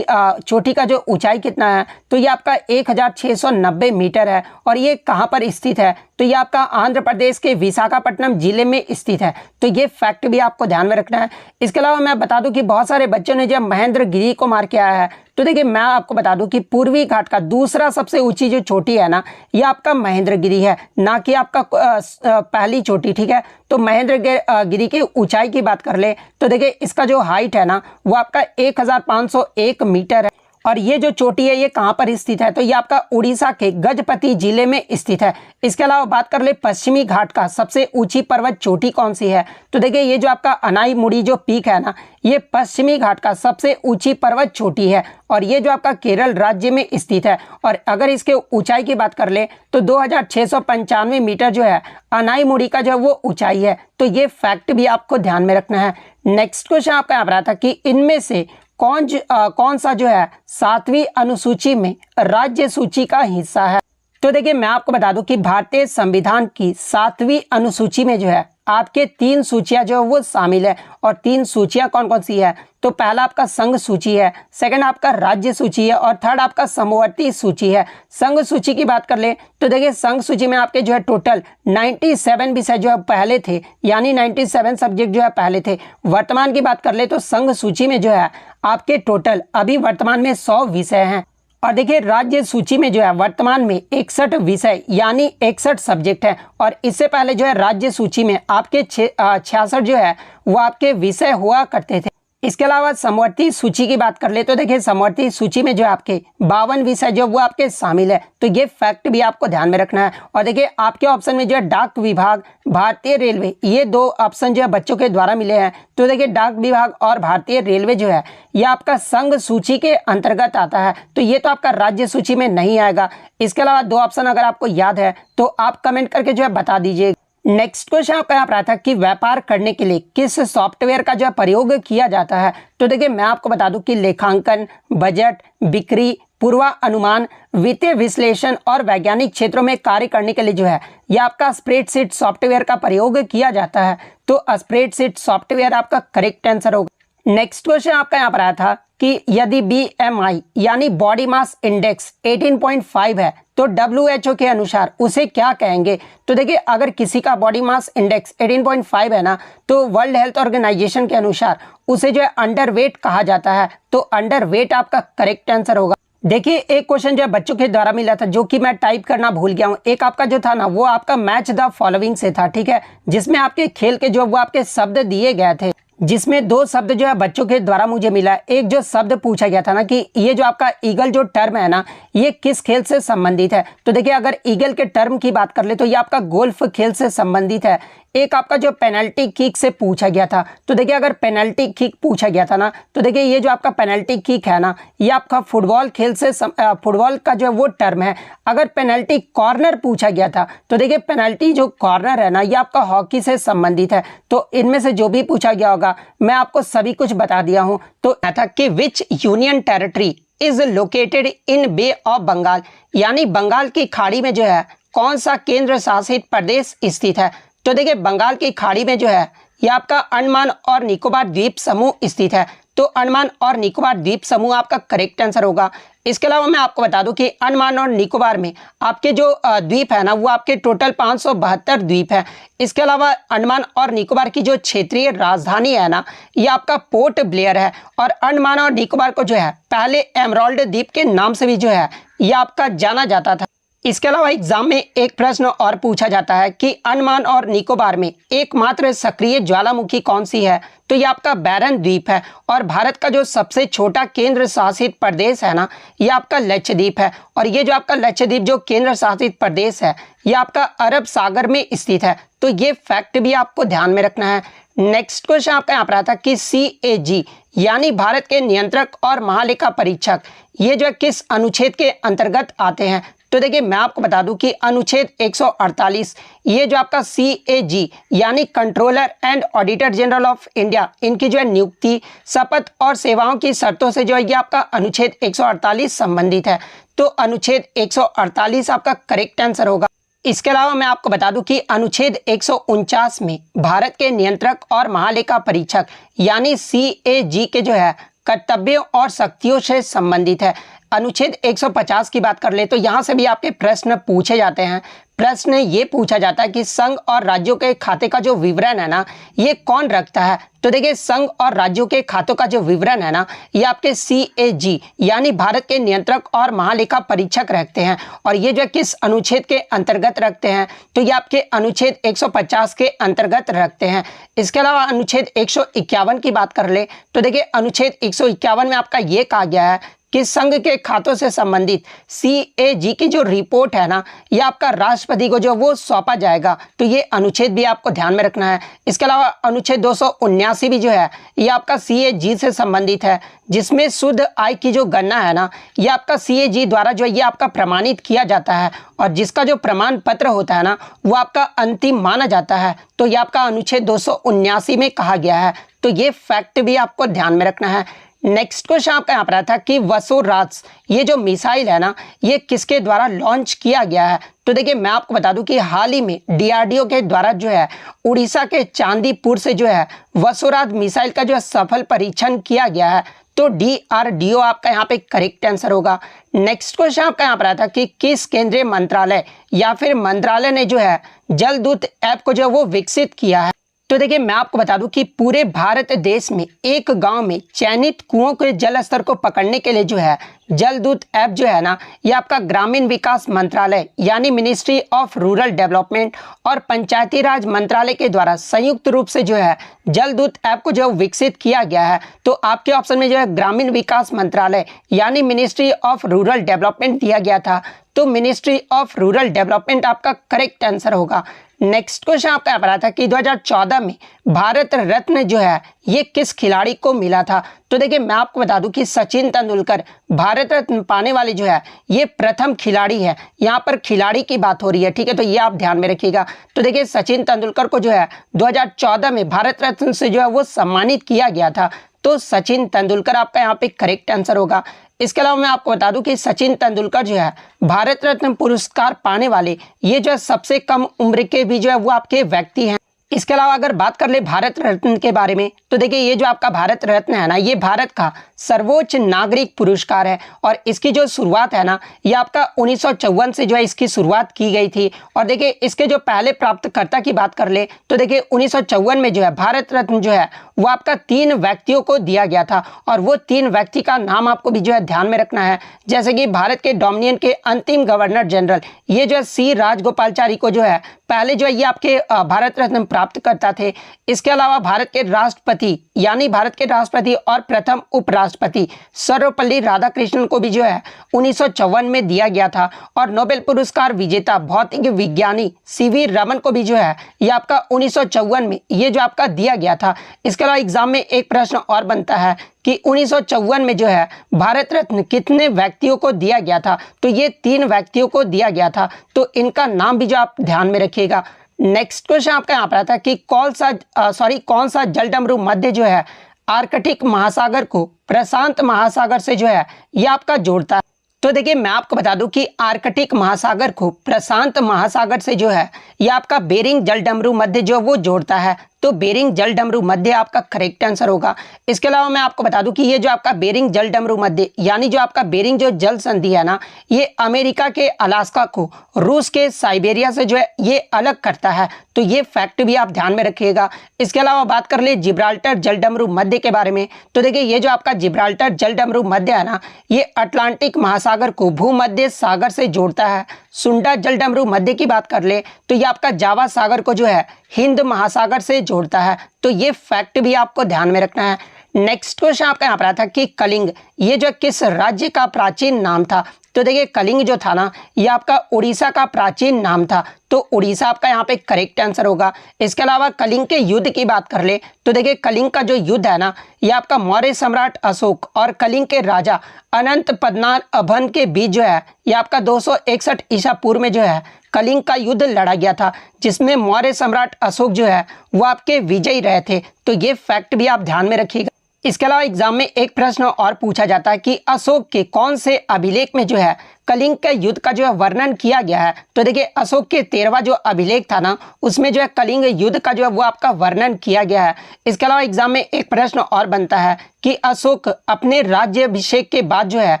चोटी का जो ऊंचाई कितना है तो ये आपका 1690 मीटर है और ये कहाँ पर स्थित है तो ये आपका आंध्र प्रदेश के विशाखापट्टनम जिले में स्थित है। तो ये फैक्ट भी आपको ध्यान में रखना है। इसके अलावा मैं बता दूं कि बहुत सारे बच्चों ने जब महेंद्रगिरी को मार के आया है तो देखिए मैं आपको बता दूं कि पूर्वी घाट का दूसरा सबसे ऊंची जो चोटी है ना ये आपका महेंद्रगिरी है, ना कि आपका पहली चोटी, ठीक है। तो महेंद्रगिरी की ऊंचाई की बात कर ले तो देखिए इसका जो हाइट है ना वो आपका 1501 मीटर है और ये जो चोटी है ये कहाँ पर स्थित है तो ये आपका उड़ीसा के गजपति जिले में स्थित है। इसके अलावा बात कर ले पश्चिमी घाट का सबसे ऊंची पर्वत चोटी कौन सी है तो देखिए ये जो आपका अनाईमुड़ी जो पीक है ना ये पश्चिमी घाट का सबसे ऊंची पर्वत चोटी है और ये जो आपका केरल राज्य में स्थित है। और अगर इसके ऊंचाई की बात कर ले तो 2695 मीटर जो है अनाईमुड़ी का जो वो ऊंचाई है। तो ये फैक्ट भी आपको ध्यान में रखना है। नेक्स्ट क्वेश्चन आपका यहाँ पर आता कि इनमें से कौन सा जो है 7वीं अनुसूची में राज्य सूची का हिस्सा है। तो देखिए मैं आपको बता दूं कि भारतीय संविधान की 7वीं अनुसूची में जो है आपके 3 सूचियां जो है वो शामिल है और 3 सूचियां कौन कौन सी है तो पहला आपका संघ सूची है, सेकंड आपका राज्य सूची है और थर्ड आपका समवर्ती सूची है। संघ सूची की बात कर ले तो देखिए संघ सूची में आपके जो है टोटल 97 विषय जो है पहले थे, यानी 97 सब्जेक्ट जो है पहले थे। वर्तमान की बात कर ले तो संघ सूची में जो है आपके टोटल अभी वर्तमान में 100 विषय हैं और देखिए राज्य सूची में जो है वर्तमान में 61 विषय यानी 61 सब्जेक्ट है और इससे पहले जो है राज्य सूची में आपके 66 जो है वो आपके विषय हुआ करते थे। इसके अलावा समवर्ती सूची की बात कर ले तो देखिए समवर्ती सूची में जो आपके 52 विषय जो वो आपके शामिल है। तो ये फैक्ट भी आपको ध्यान में रखना है। और देखिए आपके ऑप्शन में जो है डाक विभाग, भारतीय रेलवे, ये 2 ऑप्शन जो है बच्चों के द्वारा मिले हैं। तो देखिए डाक विभाग और भारतीय रेलवे जो है ये आपका संघ सूची के अंतर्गत आता है, तो ये तो आपका राज्य सूची में नहीं आएगा। इसके अलावा 2 ऑप्शन अगर आपको याद है तो आप कमेंट करके जो है बता दीजिए। नेक्स्ट क्वेश्चन आपका यहाँ पर आता है कि व्यापार करने के लिए किस सॉफ्टवेयर का जो है प्रयोग किया जाता है। तो देखिए मैं आपको बता दूं कि लेखांकन, बजट, बिक्री, पूर्वानुमान, वित्तीय विश्लेषण और वैज्ञानिक क्षेत्रों में कार्य करने के लिए जो है यह आपका स्प्रेडशीट सॉफ्टवेयर का प्रयोग किया जाता है। तो स्प्रेडशीट सॉफ्टवेयर आपका करेक्ट आंसर होगा। नेक्स्ट क्वेश्चन आपका यहाँ पर आया था कि यदि BMI यानी बॉडी मास इंडेक्स 18.5 है तो WHO के अनुसार उसे क्या कहेंगे। तो देखिए अगर किसी का बॉडी मास इंडेक्स 18.5 है ना तो वर्ल्ड हेल्थ ऑर्गेनाइजेशन के अनुसार उसे जो है अंडरवेट कहा जाता है। तो अंडरवेट आपका करेक्ट आंसर होगा। देखिए एक क्वेश्चन जो है बच्चों के द्वारा मिला था जो कि मैं टाइप करना भूल गया हूँ। एक आपका जो था ना वो आपका मैच द फॉलोइंग से था, ठीक है, जिसमें आपके खेल के जो वो आपके शब्द दिए गए थे, जिसमें 2 शब्द जो है बच्चों के द्वारा मुझे मिला। एक जो शब्द पूछा गया था ना कि ये जो आपका ईगल जो टर्म है ना ये किस खेल से संबंधित है। तो देखिए अगर ईगल के टर्म की बात कर ले तो ये आपका गोल्फ खेल से संबंधित है। एक आपका जो पेनल्टी किक से पूछा गया था, तो देखिए अगर पेनल्टी किक पूछा गया था ना तो देखिए ये जो आपका पेनल्टी किक है ना ये आपका फुटबॉल खेल से फुटबॉल का जो है वो टर्म है। अगर पेनल्टी कॉर्नर पूछा गया था तो देखिए पेनल्टी जो कॉर्नर है ना ये आपका हॉकी से संबंधित है। तो इनमें से जो भी पूछा गया होगा मैं आपको सभी कुछ बता दिया हूँ। तो था कि which union territory is located in Bay of Bengal, यानी बंगाल की खाड़ी में जो है कौन सा केंद्र शासित प्रदेश स्थित है। तो देखिए बंगाल की खाड़ी में जो है ये आपका अंडमान और निकोबार द्वीप समूह स्थित है। तो अंडमान और निकोबार द्वीप समूह आपका करेक्ट आंसर होगा। इसके अलावा मैं आपको बता दूं कि अंडमान और निकोबार में आपके जो द्वीप है ना वो आपके टोटल 572 द्वीप है। इसके अलावा अंडमान और निकोबार की जो क्षेत्रीय राजधानी है ना ये आपका पोर्ट ब्लेयर है। और अंडमान और निकोबार को जो है पहले एमराल्ड द्वीप के नाम से भी जो है ये आपका जाना जाता था। इसके अलावा एग्जाम में एक प्रश्न और पूछा जाता है कि अंडमान और निकोबार में एकमात्र सक्रिय ज्वालामुखी कौन सी है। तो ये आपका बैरन द्वीप है। और भारत का जो सबसे छोटा केंद्र शासित प्रदेश है ना, ये आपका लक्षद्वीप है। और ये जो आपका लक्षद्वीप जो केंद्र शासित प्रदेश है, ये आपका अरब सागर में स्थित है। तो ये फैक्ट भी आपको ध्यान में रखना है। नेक्स्ट क्वेश्चन आपका यहाँ पर आता है कि CAG यानी भारत के नियंत्रक और महालेखा परीक्षक, ये जो है किस अनुच्छेद के अंतर्गत आते हैं। तो देखिए मैं आपको बता दूं कि अनुच्छेद 148, ये जो आपका CAG यानी controller and auditor general of India, इनकी जो है नियुक्ति, शपथ और सेवाओं की शर्तों से जो है ये आपका अनुच्छेद 148 संबंधित है। तो अनुच्छेद 148 आपका करेक्ट आंसर होगा। इसके अलावा मैं आपको बता दूं कि अनुच्छेद 149 में भारत के नियंत्रक और महालेखा परीक्षक यानी CAG के जो है कर्तव्यों और शक्तियों से संबंधित है। अनुच्छेद 150 की बात कर ले तो यहाँ से भी आपके प्रश्न पूछे जाते हैं। प्रश्न ये पूछा जाता है कि संघ और राज्यों के खाते का जो विवरण है ना, ये कौन रखता है। तो देखिए संघ और राज्यों के खातों का जो विवरण है ना, ये आपके CAG यानी भारत के नियंत्रक और महालेखा परीक्षक रखते हैं। और ये जो किस अनुच्छेद के अंतर्गत रखते हैं, तो ये आपके अनुच्छेद 150 के अंतर्गत रखते हैं। इसके अलावा अनुच्छेद 151 की बात कर ले तो देखिए अनुच्छेद 151 में आपका ये कहा गया है कि संघ के खातों से संबंधित CAG की जो रिपोर्ट है ना, ये आपका राष्ट्रपति को जो वो सौंपा जाएगा। तो ये अनुच्छेद भी आपको ध्यान में रखना है। इसके अलावा अनुच्छेद 279 भी जो है ये आपका CAG से संबंधित है, जिसमें शुद्ध आय की जो गणना है ना, ये आपका CAG द्वारा जो ये आपका प्रमाणित किया जाता है। और जिसका जो प्रमाण पत्र होता है ना, वो आपका अंतिम माना जाता है। तो ये आपका अनुच्छेद 279 में कहा गया है। तो ये फैक्ट भी आपको ध्यान में रखना है। नेक्स्ट क्वेश्चन आपका यहाँ पर आता है कि वसुराज, ये जो मिसाइल है ना, ये किसके द्वारा लॉन्च किया गया है। तो देखिए मैं आपको बता दूं कि हाल ही में DRDO के द्वारा जो है उड़ीसा के चांदीपुर से जो है वसुराज मिसाइल का जो है सफल परीक्षण किया गया है। तो DRDO आपका यहाँ पे करेक्ट आंसर होगा। नेक्स्ट क्वेश्चन आपका यहाँ पर आता है कि किस केंद्रीय मंत्रालय या फिर मंत्रालय ने जो है जलदूत ऐप को जो है वो विकसित किया है। तो देखिए मैं आपको बता दूं कि पूरे भारत देश में एक गांव में चयनित कुओं के जल स्तर को पकड़ने के लिए जो है जलदूत ऐप जो है ना, ये आपका ग्रामीण विकास मंत्रालय यानी मिनिस्ट्री ऑफ रूरल डेवलपमेंट और पंचायती राज मंत्रालय के द्वारा संयुक्त रूप से जो है जलदूत ऐप को जो विकसित किया गया है। तो आपके ऑप्शन में जो है ग्रामीण विकास मंत्रालय यानी मिनिस्ट्री ऑफ रूरल डेवलपमेंट दिया गया था। तो मिनिस्ट्री ऑफ रूरल डेवलपमेंट आपका करेक्ट आंसर होगा। नेक्स्ट क्वेश्चन आपका यहाँ पर आता है कि 2014 में भारत रत्न जो है ये किस खिलाड़ी को मिला था। तो देखिए मैं आपको बता दूं कि सचिन तेंदुलकर भारत रत्न पाने वाले जो है ये प्रथम खिलाड़ी है। यहाँ पर खिलाड़ी की बात हो रही है, ठीक है, तो ये आप ध्यान में रखिएगा। तो देखिए सचिन तेंदुलकर को जो है 2014 में भारत रत्न से जो है वो सम्मानित किया गया था। तो सचिन तेंदुलकर आपका यहाँ पे करेक्ट आंसर होगा। इसके अलावा मैं आपको बता दूं कि सचिन तेंदुलकर जो है भारत रत्न पुरस्कार पाने वाले ये जो है सबसे कम उम्र के भी जो है वो आपके व्यक्ति हैं। इसके अलावा अगर बात कर ले भारत रत्न के बारे में तो देखिए ये जो आपका भारत रत्न है ना, ये भारत का सर्वोच्च नागरिक पुरस्कार है। और इसकी जो शुरुआत है ना, ये आपका 1954 से जो है इसकी शुरुआत की गई थी। और देखिए इसके जो पहले प्राप्तकर्ता की बात कर ले तो देखिए 1954 में जो है भारत रत्न जो है वो आपका 3 व्यक्तियों को दिया गया था। और वो 3 व्यक्ति का नाम आपको भी जो है ध्यान में रखना है, जैसे कि भारत के डोमिनियन के अंतिम गवर्नर जनरल ये जो है C राजगोपालचारी को जो है पहले जो है ये आपके भारत रत्न प्राप्त करता थे। इसके अलावा भारत के राष्ट्रपति यानी भारत के राष्ट्रपति और प्रथम उपराष्ट्रपति सर्वपल्ली राधाकृष्णन को भी जो है 1954 में दिया गया था। और नोबेल पुरस्कार विजेता भौतिक विज्ञानी CV रमन को भी जो है ये आपका 1954 में ये जो आपका दिया गया था। इसके अलावा एग्जाम में एक प्रश्न और बनता है कि 1954 में जो है भारत रत्न कितने व्यक्तियों को दिया गया था। तो ये 3 व्यक्तियों को दिया गया था। तो इनका नाम भी जो आप ध्यान में रखिएगा। नेक्स्ट क्वेश्चन आपका यहाँ पर आता है कि कौन सा जलडमरू मध्य जो है आर्कटिक महासागर को प्रशांत महासागर से जो है ये आपका जोड़ता है। तो देखिए मैं आपको बता दूं कि आर्कटिक महासागर को प्रशांत महासागर से जो है ये आपका बेरिंग जलडमरू मध्य जो वो जोड़ता है। तो बेरिंग जल डमरू मध्य आपका करेक्ट आंसर होगा। इसके अलावा मैं आपको बता दूं कि ये जो आपका बेरिंग जल डमरू मध्य यानी जो आपका बेरिंग जो जल संधि है ना, ये अमेरिका के अलास्का को रूस के साइबेरिया से जो है ये अलग करता है। तो ये फैक्ट भी आप ध्यान में रखिएगा। इसके अलावा बात कर ले जिब्राल्टर जल डमरू मध्य के बारे में, तो देखिए ये जो आपका जिब्राल्टर जल डमरू मध्य है ना, ये अटलांटिक महासागर को भूमध्य सागर से जोड़ता है। सुंडा जल डमरू मध्य की बात कर ले तो ये आपका जावा सागर को जो है हिंद महासागर से जोड़ता है। तो ये फैक्ट भी आपको ध्यान में रखना है। नेक्स्ट क्वेश्चन आपका यहाँ पर आता है कि कलिंग ये जो किस राज्य का प्राचीन नाम था। तो देखिए कलिंग जो था ना, ये आपका उड़ीसा का प्राचीन नाम था। तो उड़ीसा आपका यहाँ पे करेक्ट आंसर होगा। इसके अलावा कलिंग के युद्ध की बात कर ले तो देखिए कलिंग का जो युद्ध है ना, ये आपका मौर्य सम्राट अशोक और कलिंग के राजा अनंत पद्मनाभ अभन के बीच जो है ये आपका 261 ईसा पूर्व में जो है कलिंग का युद्ध लड़ा गया था, जिसमें मौर्य सम्राट अशोक जो है वो आपके विजयी रहे थे। तो ये फैक्ट भी आप ध्यान में रखिएगा। इसके अलावा एग्जाम में एक प्रश्न और पूछा जाता है कि अशोक के कौन से अभिलेख में जो है कलिंग के युद्ध का जो है वर्णन किया गया है। तो देखिए अशोक के 13वां जो अभिलेख था ना, उसमें जो है कलिंग युद्ध का जो है वो आपका वर्णन किया गया है। इसके अलावा एग्जाम में एक प्रश्न और बनता है कि अशोक अपने राज्याभिषेक के बाद जो है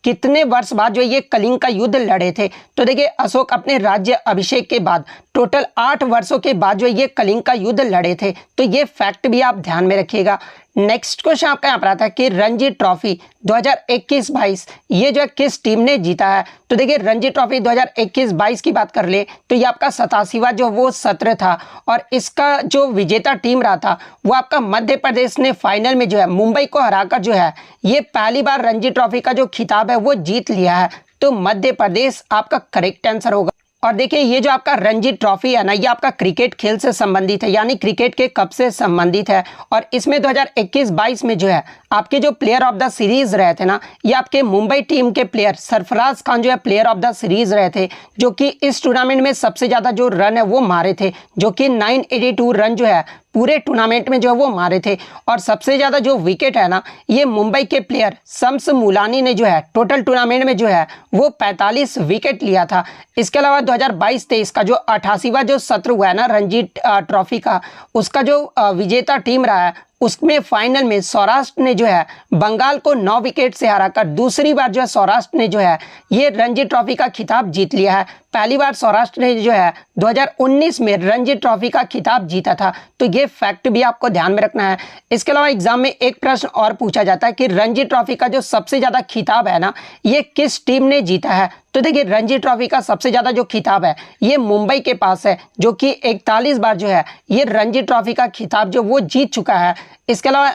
कितने वर्ष बाद जो ये कलिंग का युद्ध लड़े थे। तो देखिए अशोक अपने राज्य अभिषेक के बाद टोटल 8 वर्षों के बाद जो ये कलिंग का युद्ध लड़े थे। तो ये फैक्ट भी आप ध्यान में रखिएगा। नेक्स्ट क्वेश्चन आपका यहाँ पर आता है कि रणजी ट्रॉफी 2021-22 ये जो है किस टीम ने जीता है। तो देखिए रणजी ट्रॉफी 2021-22 की बात कर ले तो ये आपका 87वां जो वो सत्र था और इसका जो विजेता टीम रहा था वो आपका मध्य प्रदेश ने फाइनल में जो है मुंबई को हराकर जो है ये पहली बार रणजी ट्रॉफी का जो खिताब है वो जीत लिया है। तो मध्य प्रदेश आपका करेक्ट आंसर होगा। और देखिए ये जो आपका रणजी ट्रॉफी है ना, ये आपका क्रिकेट खेल से संबंधित है, यानी क्रिकेट के कप से संबंधित है। और इसमें 2021-22 में जो है आपके जो प्लेयर ऑफ द सीरीज रहे थे ना, ये आपके मुंबई टीम के प्लेयर सरफराज खान जो है प्लेयर ऑफ द सीरीज रहे थे, जो कि इस टूर्नामेंट में सबसे ज्यादा जो रन है वो मारे थे, जो कि 982 रन जो है पूरे टूर्नामेंट में जो है वो मारे थे। और सबसे ज्यादा जो विकेट है ना, ये मुंबई के प्लेयर शम्स मुलानी ने जो है टोटल टूर्नामेंट में जो है वो 45 विकेट लिया था। इसके अलावा 2022-23 का जो 88वां जो सत्र हुआ है ना रणजी ट्रॉफी का, उसका जो विजेता टीम रहा है उसमें फाइनल में सौराष्ट्र ने जो है बंगाल को 9 विकेट से हराकर दूसरी बार जो है सौराष्ट्र ने जो है ये रणजी ट्रॉफी का खिताब जीत लिया है। पहली बार सौराष्ट्र ने जो है 2019 में रणजी ट्रॉफी का खिताब जीता था। तो ये फैक्ट भी आपको ध्यान में रखना है। इसके अलावा एग्जाम में एक प्रश्न और पूछा जाता है कि रणजी ट्रॉफी का जो सबसे ज्यादा खिताब है ना, ये किस टीम ने जीता है। तो देखिए रणजी ट्रॉफी का सबसे ज्यादा जो खिताब है ये मुंबई के पास है, जो कि 41 बार जो है ये रणजी ट्रॉफी का खिताब जो वो जीत चुका है। इसके अलावा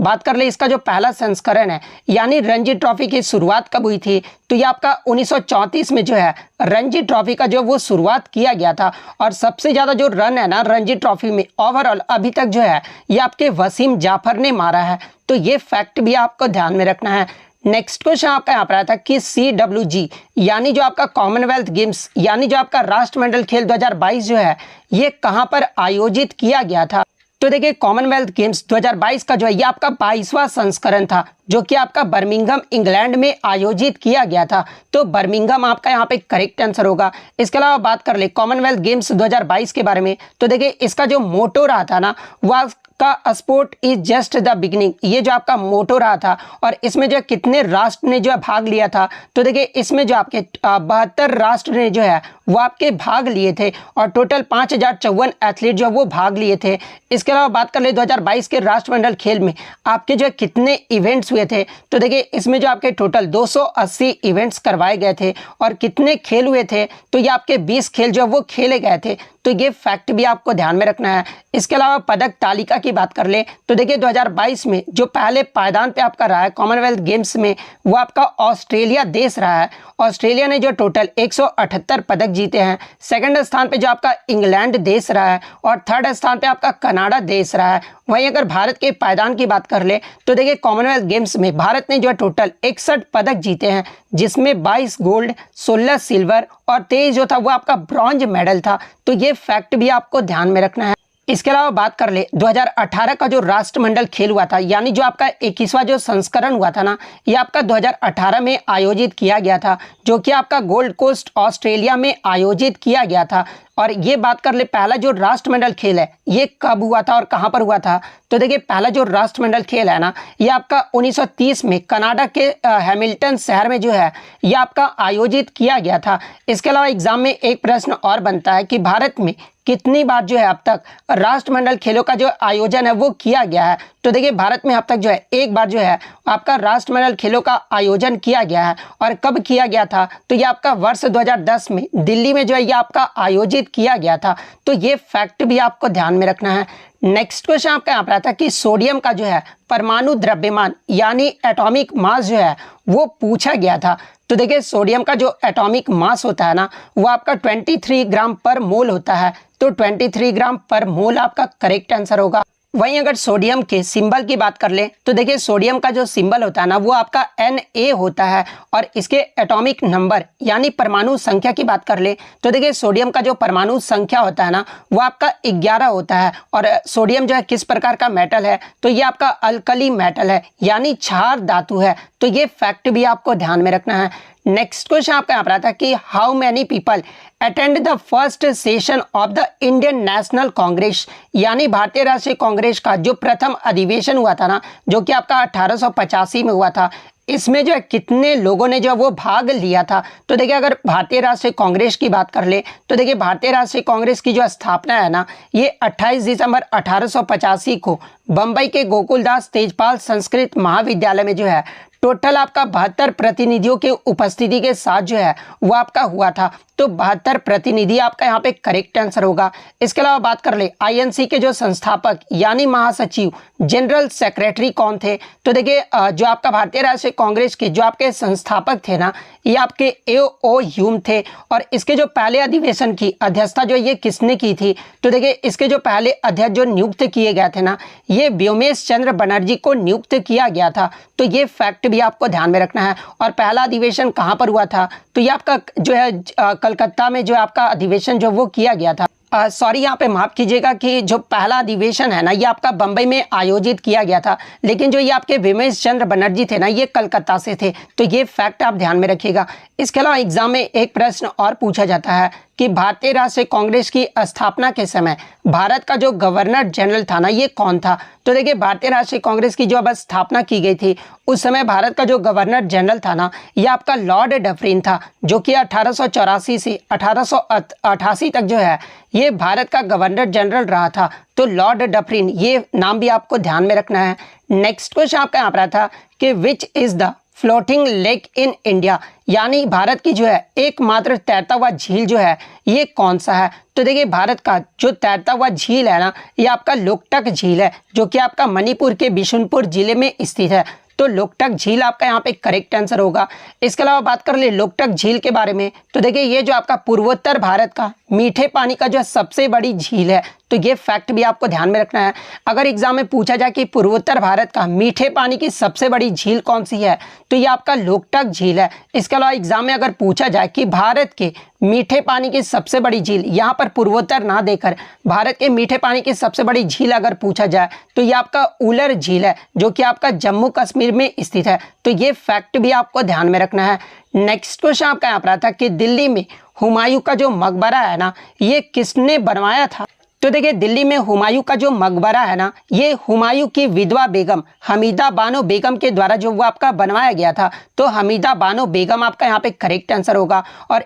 बात कर ले इसका जो पहला संस्करण है, यानी रणजी ट्रॉफी की शुरुआत कब हुई थी। तो ये आपका 1934 में जो है रणजी ट्रॉफी का जो वो शुरुआत किया गया था। और सबसे ज्यादा जो रन है ना रणजी ट्रॉफी में ओवरऑल अभी तक जो है ये आपके वसीम जाफर ने मारा है। तो ये फैक्ट भी आपको ध्यान में रखना है। नेक्स्ट क्वेश्चन आपका यहाँ पर आया था कि CWG यानी जो आपका कॉमनवेल्थ गेम्स यानी जो आपका राष्ट्रमंडल खेल 2022 जो है ये कहां पर आयोजित किया गया था। तो देखिए कॉमनवेल्थ गेम्स 2022 का जो है ये आपका 22वां संस्करण था, जो कि आपका बर्मिंघम इंग्लैंड में आयोजित किया गया था। तो बर्मिंघम आपका यहाँ पे करेक्ट आंसर होगा। इसके अलावा बात कर ले कॉमनवेल्थ गेम्स 2022 के बारे में, तो देखिए इसका जो मोटो रहा था ना वह का sport is just the beginning, ये जो आपका मोटो रहा था। और इसमें जो कितने राष्ट्र ने जो है भाग लिया था। तो देखिए इसमें जो आपके 72 राष्ट्र ने जो है वो आपके भाग लिए थे और टोटल 5054 एथलीट जो वो भाग लिए थे। इसके अलावा बात कर ले 2022 के राष्ट्रमंडल खेल में आपके जो कितने इवेंट्स हुए थे। तो देखिए इसमें जो आपके टोटल 280 इवेंट्स करवाए गए थे और कितने खेल हुए थे। तो ये आपके 20 खेल जो वो खेले गए थे। तो ये फैक्ट भी आपको ध्यान में रखना है। इसके अलावा पदक तालिका की बात कर ले तो देखिए 2022 में जो पहले पायदान पे आपका रहा है कॉमनवेल्थ गेम्स में वो आपका ऑस्ट्रेलिया देश रहा है। ऑस्ट्रेलिया ने जो टोटल 178 पदक जीते हैं। सेकंड स्थान पे जो आपका इंग्लैंड देश रहा है और थर्ड स्थान पे आपका कनाडा देश रहा है। वहीं अगर भारत के पायदान की बात कर ले तो देखिए कॉमनवेल्थ गेम्स में भारत ने जो टोटल 61 पदक जीते हैं, जिसमें 22 गोल्ड, 16 सिल्वर और 23 जो था वो आपका ब्रॉन्ज मेडल था। तो ये फैक्ट भी आपको ध्यान में रखना है। इसके अलावा बात कर ले 2018 का जो राष्ट्रमंडल खेल हुआ था, यानी जो आपका 21वां जो संस्करण हुआ था ना, ये आपका 2018 में आयोजित किया गया था, जो कि आपका गोल्ड कोस्ट ऑस्ट्रेलिया में आयोजित किया गया था। और ये बात कर ले पहला जो राष्ट्रमंडल खेल है ये कब हुआ था और कहां पर हुआ था। तो देखिए पहला जो राष्ट्रमंडल खेल है ना, ये आपका 1930 में कनाडा के हैमिल्टन शहर में जो है ये आपका आयोजित किया गया था। इसके अलावा एग्जाम में एक प्रश्न और बनता है कि भारत में कितनी बार जो है अब तक राष्ट्रमंडल खेलों का जो आयोजन है वो किया गया है। तो देखिए भारत में अब तक जो है एक बार जो है आपका राष्ट्रमंडल खेलों का आयोजन किया गया है। और कब किया गया था, तो ये आपका वर्ष 2010 में दिल्ली में जो है ये आपका आयोजित किया गया था। तो ये फैक्ट भी आपको ध्यान में रखना है। नेक्स्ट क्वेश्चन आपका यहाँ पर आता है कि सोडियम का जो है परमाणु द्रव्यमान यानी एटॉमिक मास जो है वो पूछा गया था। तो देखिए सोडियम का जो एटॉमिक मास होता है ना वो आपका 23 ग्राम पर मोल होता है। तो 23 ग्राम पर मोल आपका करेक्ट आंसर होगा। वहीं अगर सोडियम के सिंबल की बात कर ले तो देखिए सोडियम का जो सिंबल होता है ना वो आपका Na होता है। और इसके एटॉमिक नंबर यानी परमाणु संख्या की बात कर ले तो देखिए सोडियम का जो परमाणु संख्या होता है ना वो आपका 11 होता है। और सोडियम जो है किस प्रकार का मेटल है, तो ये आपका अल्कली मेटल है यानी क्षार धातु है। तो ये फैक्ट भी आपको ध्यान में रखना है। नेक्स्ट क्वेश्चन आपका यहाँ पर आता है कि how many people attend the first session of the Indian national Congress, यानी भारतीय राष्ट्रीय कांग्रेस का जो प्रथम अधिवेशन हुआ था ना जो कि आपका 1885 में हुआ था, इसमें जो है कितने लोगों ने जो वो भाग लिया था। तो देखिए अगर भारतीय राष्ट्रीय कांग्रेस की बात कर ले तो देखिए भारतीय राष्ट्रीय कांग्रेस की जो स्थापना है ना ये 28 दिसंबर 1885 को बम्बई के गोकुलदास तेजपाल संस्कृत महाविद्यालय में जो है टोटल आपका 72 प्रतिनिधियों के उपस्थिति के साथ जो है वो आपका हुआ था। तो 72 प्रतिनिधि आपका यहाँ पे करेक्ट आंसर होगा। इसके अलावा बात कर ले आईएनसी के जो संस्थापक यानी महासचिव जनरल सेक्रेटरी कौन थे। तो देखिए जो आपका भारतीय राष्ट्रीय कांग्रेस के जो आपके संस्थापक थे ना ये आपके A.O. ह्यूम थे। और इसके जो पहले अधिवेशन की अध्यक्षता जो ये किसने की थी, तो देखिए इसके जो पहले अध्यक्ष जो नियुक्त किए गए थे ना ये व्योमेश चंद्र बनर्जी को नियुक्त किया गया था। तो ये फैक्ट भी आपको ध्यान में रखना है। और पहला अधिवेशन कहाँ पर हुआ था, तो ये आपका जो है कलकत्ता में जो आपका अधिवेशन जो वो किया गया था। सॉरी यहाँ पे माफ कीजिएगा कि जो पहला अधिवेशन है ना ये आपका बंबई में आयोजित किया गया था, लेकिन जो ये आपके व्योमेश चंद्र बनर्जी थे ना ये कलकत्ता से थे। तो ये फैक्ट आप ध्यान में रखिएगा। इसके अलावा एग्जाम में एक प्रश्न और पूछा जाता है कि भारतीय राष्ट्रीय कांग्रेस की स्थापना के समय भारत का जो गवर्नर जनरल था ना ये कौन था। तो देखिए भारतीय राष्ट्रीय कांग्रेस की जो अब स्थापना की गई थी उस समय भारत का जो गवर्नर जनरल था ना ये आपका लॉर्ड डफरिन था, जो कि 1884 से 1888 तक जो है ये भारत का गवर्नर जनरल रहा था। तो लॉर्ड डफरिन ये नाम भी आपको ध्यान में रखना है। नेक्स्ट क्वेश्चन आपका यहाँ पर था कि which is the floating lake in India, यानी भारत की जो है एकमात्र तैरता हुआ झील जो है ये कौन सा है। तो देखिए भारत का जो तैरता हुआ झील है ना ये आपका लोकटक झील है, जो कि आपका मणिपुर के बिशुनपुर जिले में स्थित है। तो लोकटक झील आपका यहाँ पे करेक्ट आंसर होगा। इसके अलावा बात कर ले लोकटक झील के बारे में तो देखिए ये जो आपका पूर्वोत्तर भारत का मीठे पानी का जो सबसे बड़ी झील है। तो ये फैक्ट भी आपको ध्यान में रखना है। अगर एग्जाम में पूछा जाए कि पूर्वोत्तर भारत का मीठे पानी की सबसे बड़ी झील कौन सी है तो ये आपका लोकटक झील है। इसके अलावा एग्जाम में अगर पूछा जाए कि भारत के मीठे पानी की सबसे बड़ी झील, यहाँ पर पूर्वोत्तर ना देकर भारत के मीठे पानी की सबसे बड़ी झील अगर पूछा जाए तो ये आपका उलर झील है, जो कि आपका जम्मू कश्मीर में स्थित है। तो ये फैक्ट भी आपको ध्यान में रखना है। नेक्स्ट क्वेश्चन आपका यहाँ पर था कि दिल्ली में हुमायूं का जो मकबरा है ना ये किसने बनवाया था। तो देखिए दिल्ली में हुमायूं का जो मकबरा है ना ये हुमायूं की विधवा बेगम हमीदा बानो बेगम के द्वारा जो वो आपका बनवाया गया था। तो हमीदा बानो बेगम आपका यहाँ पे करेक्ट आंसर होगा। और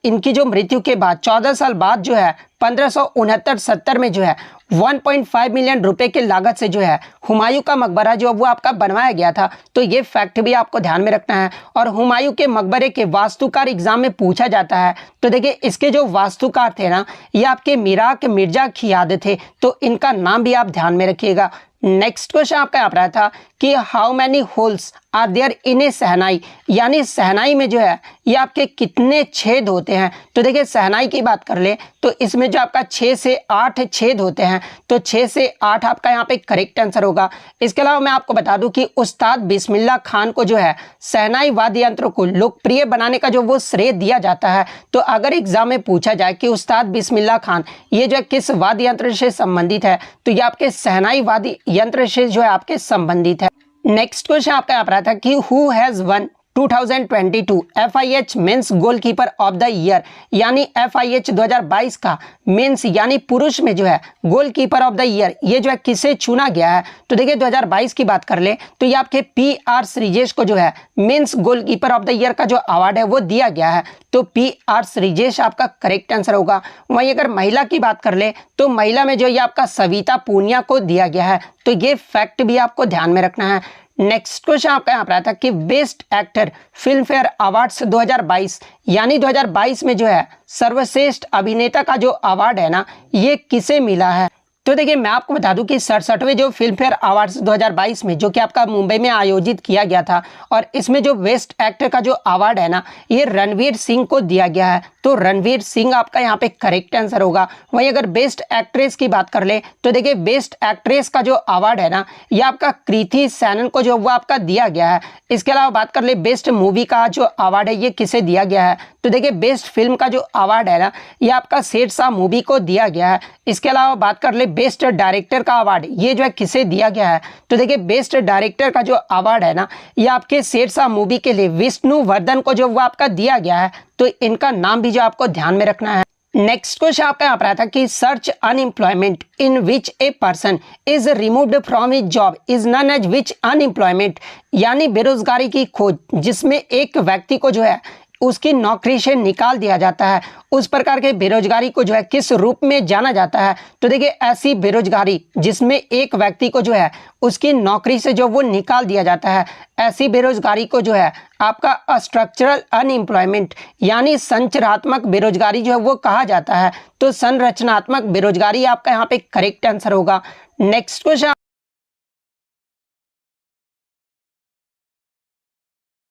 इनकी जो मृत्यु के बाद 14 साल बाद जो है 1569-70 में जो है 1.5 मिलियन रुपए के लागत से जो है हुमायूं का मकबरा जो वो आपका बनवाया गया था। तो ये फैक्ट भी आपको ध्यान में रखना है। और हुमायूं के मकबरे के वास्तुकार एग्जाम में पूछा जाता है तो देखिए इसके जो वास्तुकार थे ना ये आपके मिराक मिर्जा खियाद थे। तो इनका नाम भी आप ध्यान में रखिएगा। नेक्स्ट क्वेश्चन आपका यहाँ पर आया था कि how many holes are there in a shehnai, यानी शहनाई में जो है ये आपके कितने छेद होते हैं। तो देखिए शहनाई की बात कर ले तो इसमें जो आपका 6 से 8 छेद होते हैं, तो 6 से 8 आपका यहाँ पे करेक्ट आंसर होगा। इसके अलावा मैं आपको बता दूं कि उस्ताद बिस्मिल्लाह खान को जो है शहनाई वाद्य यंत्र को लोकप्रिय बनाने का जो वो श्रेय दिया जाता है। तो अगर एग्जाम में पूछा जाए कि उस्ताद बिस्मिल्लाह खान ये जो है किस वाद्य यंत्र से संबंधित है, तो ये आपके शहनाई वाद्य यंत्र से जो है आपके संबंधित है। नेक्स्ट क्वेश्चन आपका यहाँ पर आता है कि who has one 2022 FIH mains goalkeeper of the year, यानी FIH 2022 का मेंस यानी पुरुष में जो है गोलकीपर ऑफ द ईयर ये जो है किसे चुना गया है। तो देखिए 2022 की बात कर ले तो ये आपके PR श्रीजेश को जो है mains goalkeeper of the year का जो अवार्ड है वो दिया गया है। तो PR श्रीजेश आपका करेक्ट आंसर होगा। वहीं अगर महिला की बात कर ले तो महिला में जो ये आपका सविता पूनिया को दिया गया है। तो ये फैक्ट भी आपको ध्यान में रखना है। नेक्स्ट क्वेश्चन आपका यहाँ पर आता है कि best actor film fair awards 2022, यानी 2022 में जो है सर्वश्रेष्ठ अभिनेता का जो अवार्ड है ना ये किसे मिला है। तो देखिए मैं आपको बता दूं कि 67वें जो फिल्म फेयर अवार्ड्स 2022 में जो कि आपका मुंबई में आयोजित किया गया था, और इसमें जो बेस्ट एक्टर का जो अवार्ड है ना ये रणवीर सिंह को दिया गया है। तो रणवीर सिंह आपका यहाँ पे करेक्ट आंसर होगा। वहीं अगर बेस्ट एक्ट्रेस की बात कर ले तो देखिए बेस्ट एक्ट्रेस का जो अवार्ड है ना ये आपका कृति सैनन को जो वो आपका दिया गया है। इसके अलावा बात कर ले बेस्ट मूवी का जो अवार्ड है ये किसे दिया गया है। तो देखिए बेस्ट फिल्म का जो अवार्ड है ना ये आपका शेरशाह मूवी को दिया गया है। इसके अलावा बात कर ले बेस्ट डायरेक्टर का अवार्ड ये जो है किसे दिया गया है। तो देखिए बेस्ट डायरेक्टर का जो अवार्ड है ना ये आपके शेरशाह मूवी के लिए विष्णुवर्धन को जो वो आपका दिया गया है। तो इनका नाम भी जो आपको ध्यान में रखना है। नेक्स्ट क्वेश्चन आपका यहाँ पर आता है कि search unemployment in which a person is removed from his job is known as which unemployment, यानी बेरोजगारी की खोज जिसमें एक व्यक्ति को जो है उसकी नौकरी से निकाल दिया जाता है, उस प्रकार के बेरोजगारी को जो है किस रूप में जाना जाता है। तो देखिए ऐसी बेरोजगारी जिसमें एक व्यक्ति को जो है उसकी नौकरी से जो वो निकाल दिया जाता है, ऐसी बेरोजगारी को जो है आपका स्ट्रक्चरल अनएम्प्लॉयमेंट यानी संरचनात्मक बेरोजगारी जो है वो कहा जाता है। तो संरचनात्मक बेरोजगारी आपका यहाँ पे करेक्ट आंसर होगा। Next question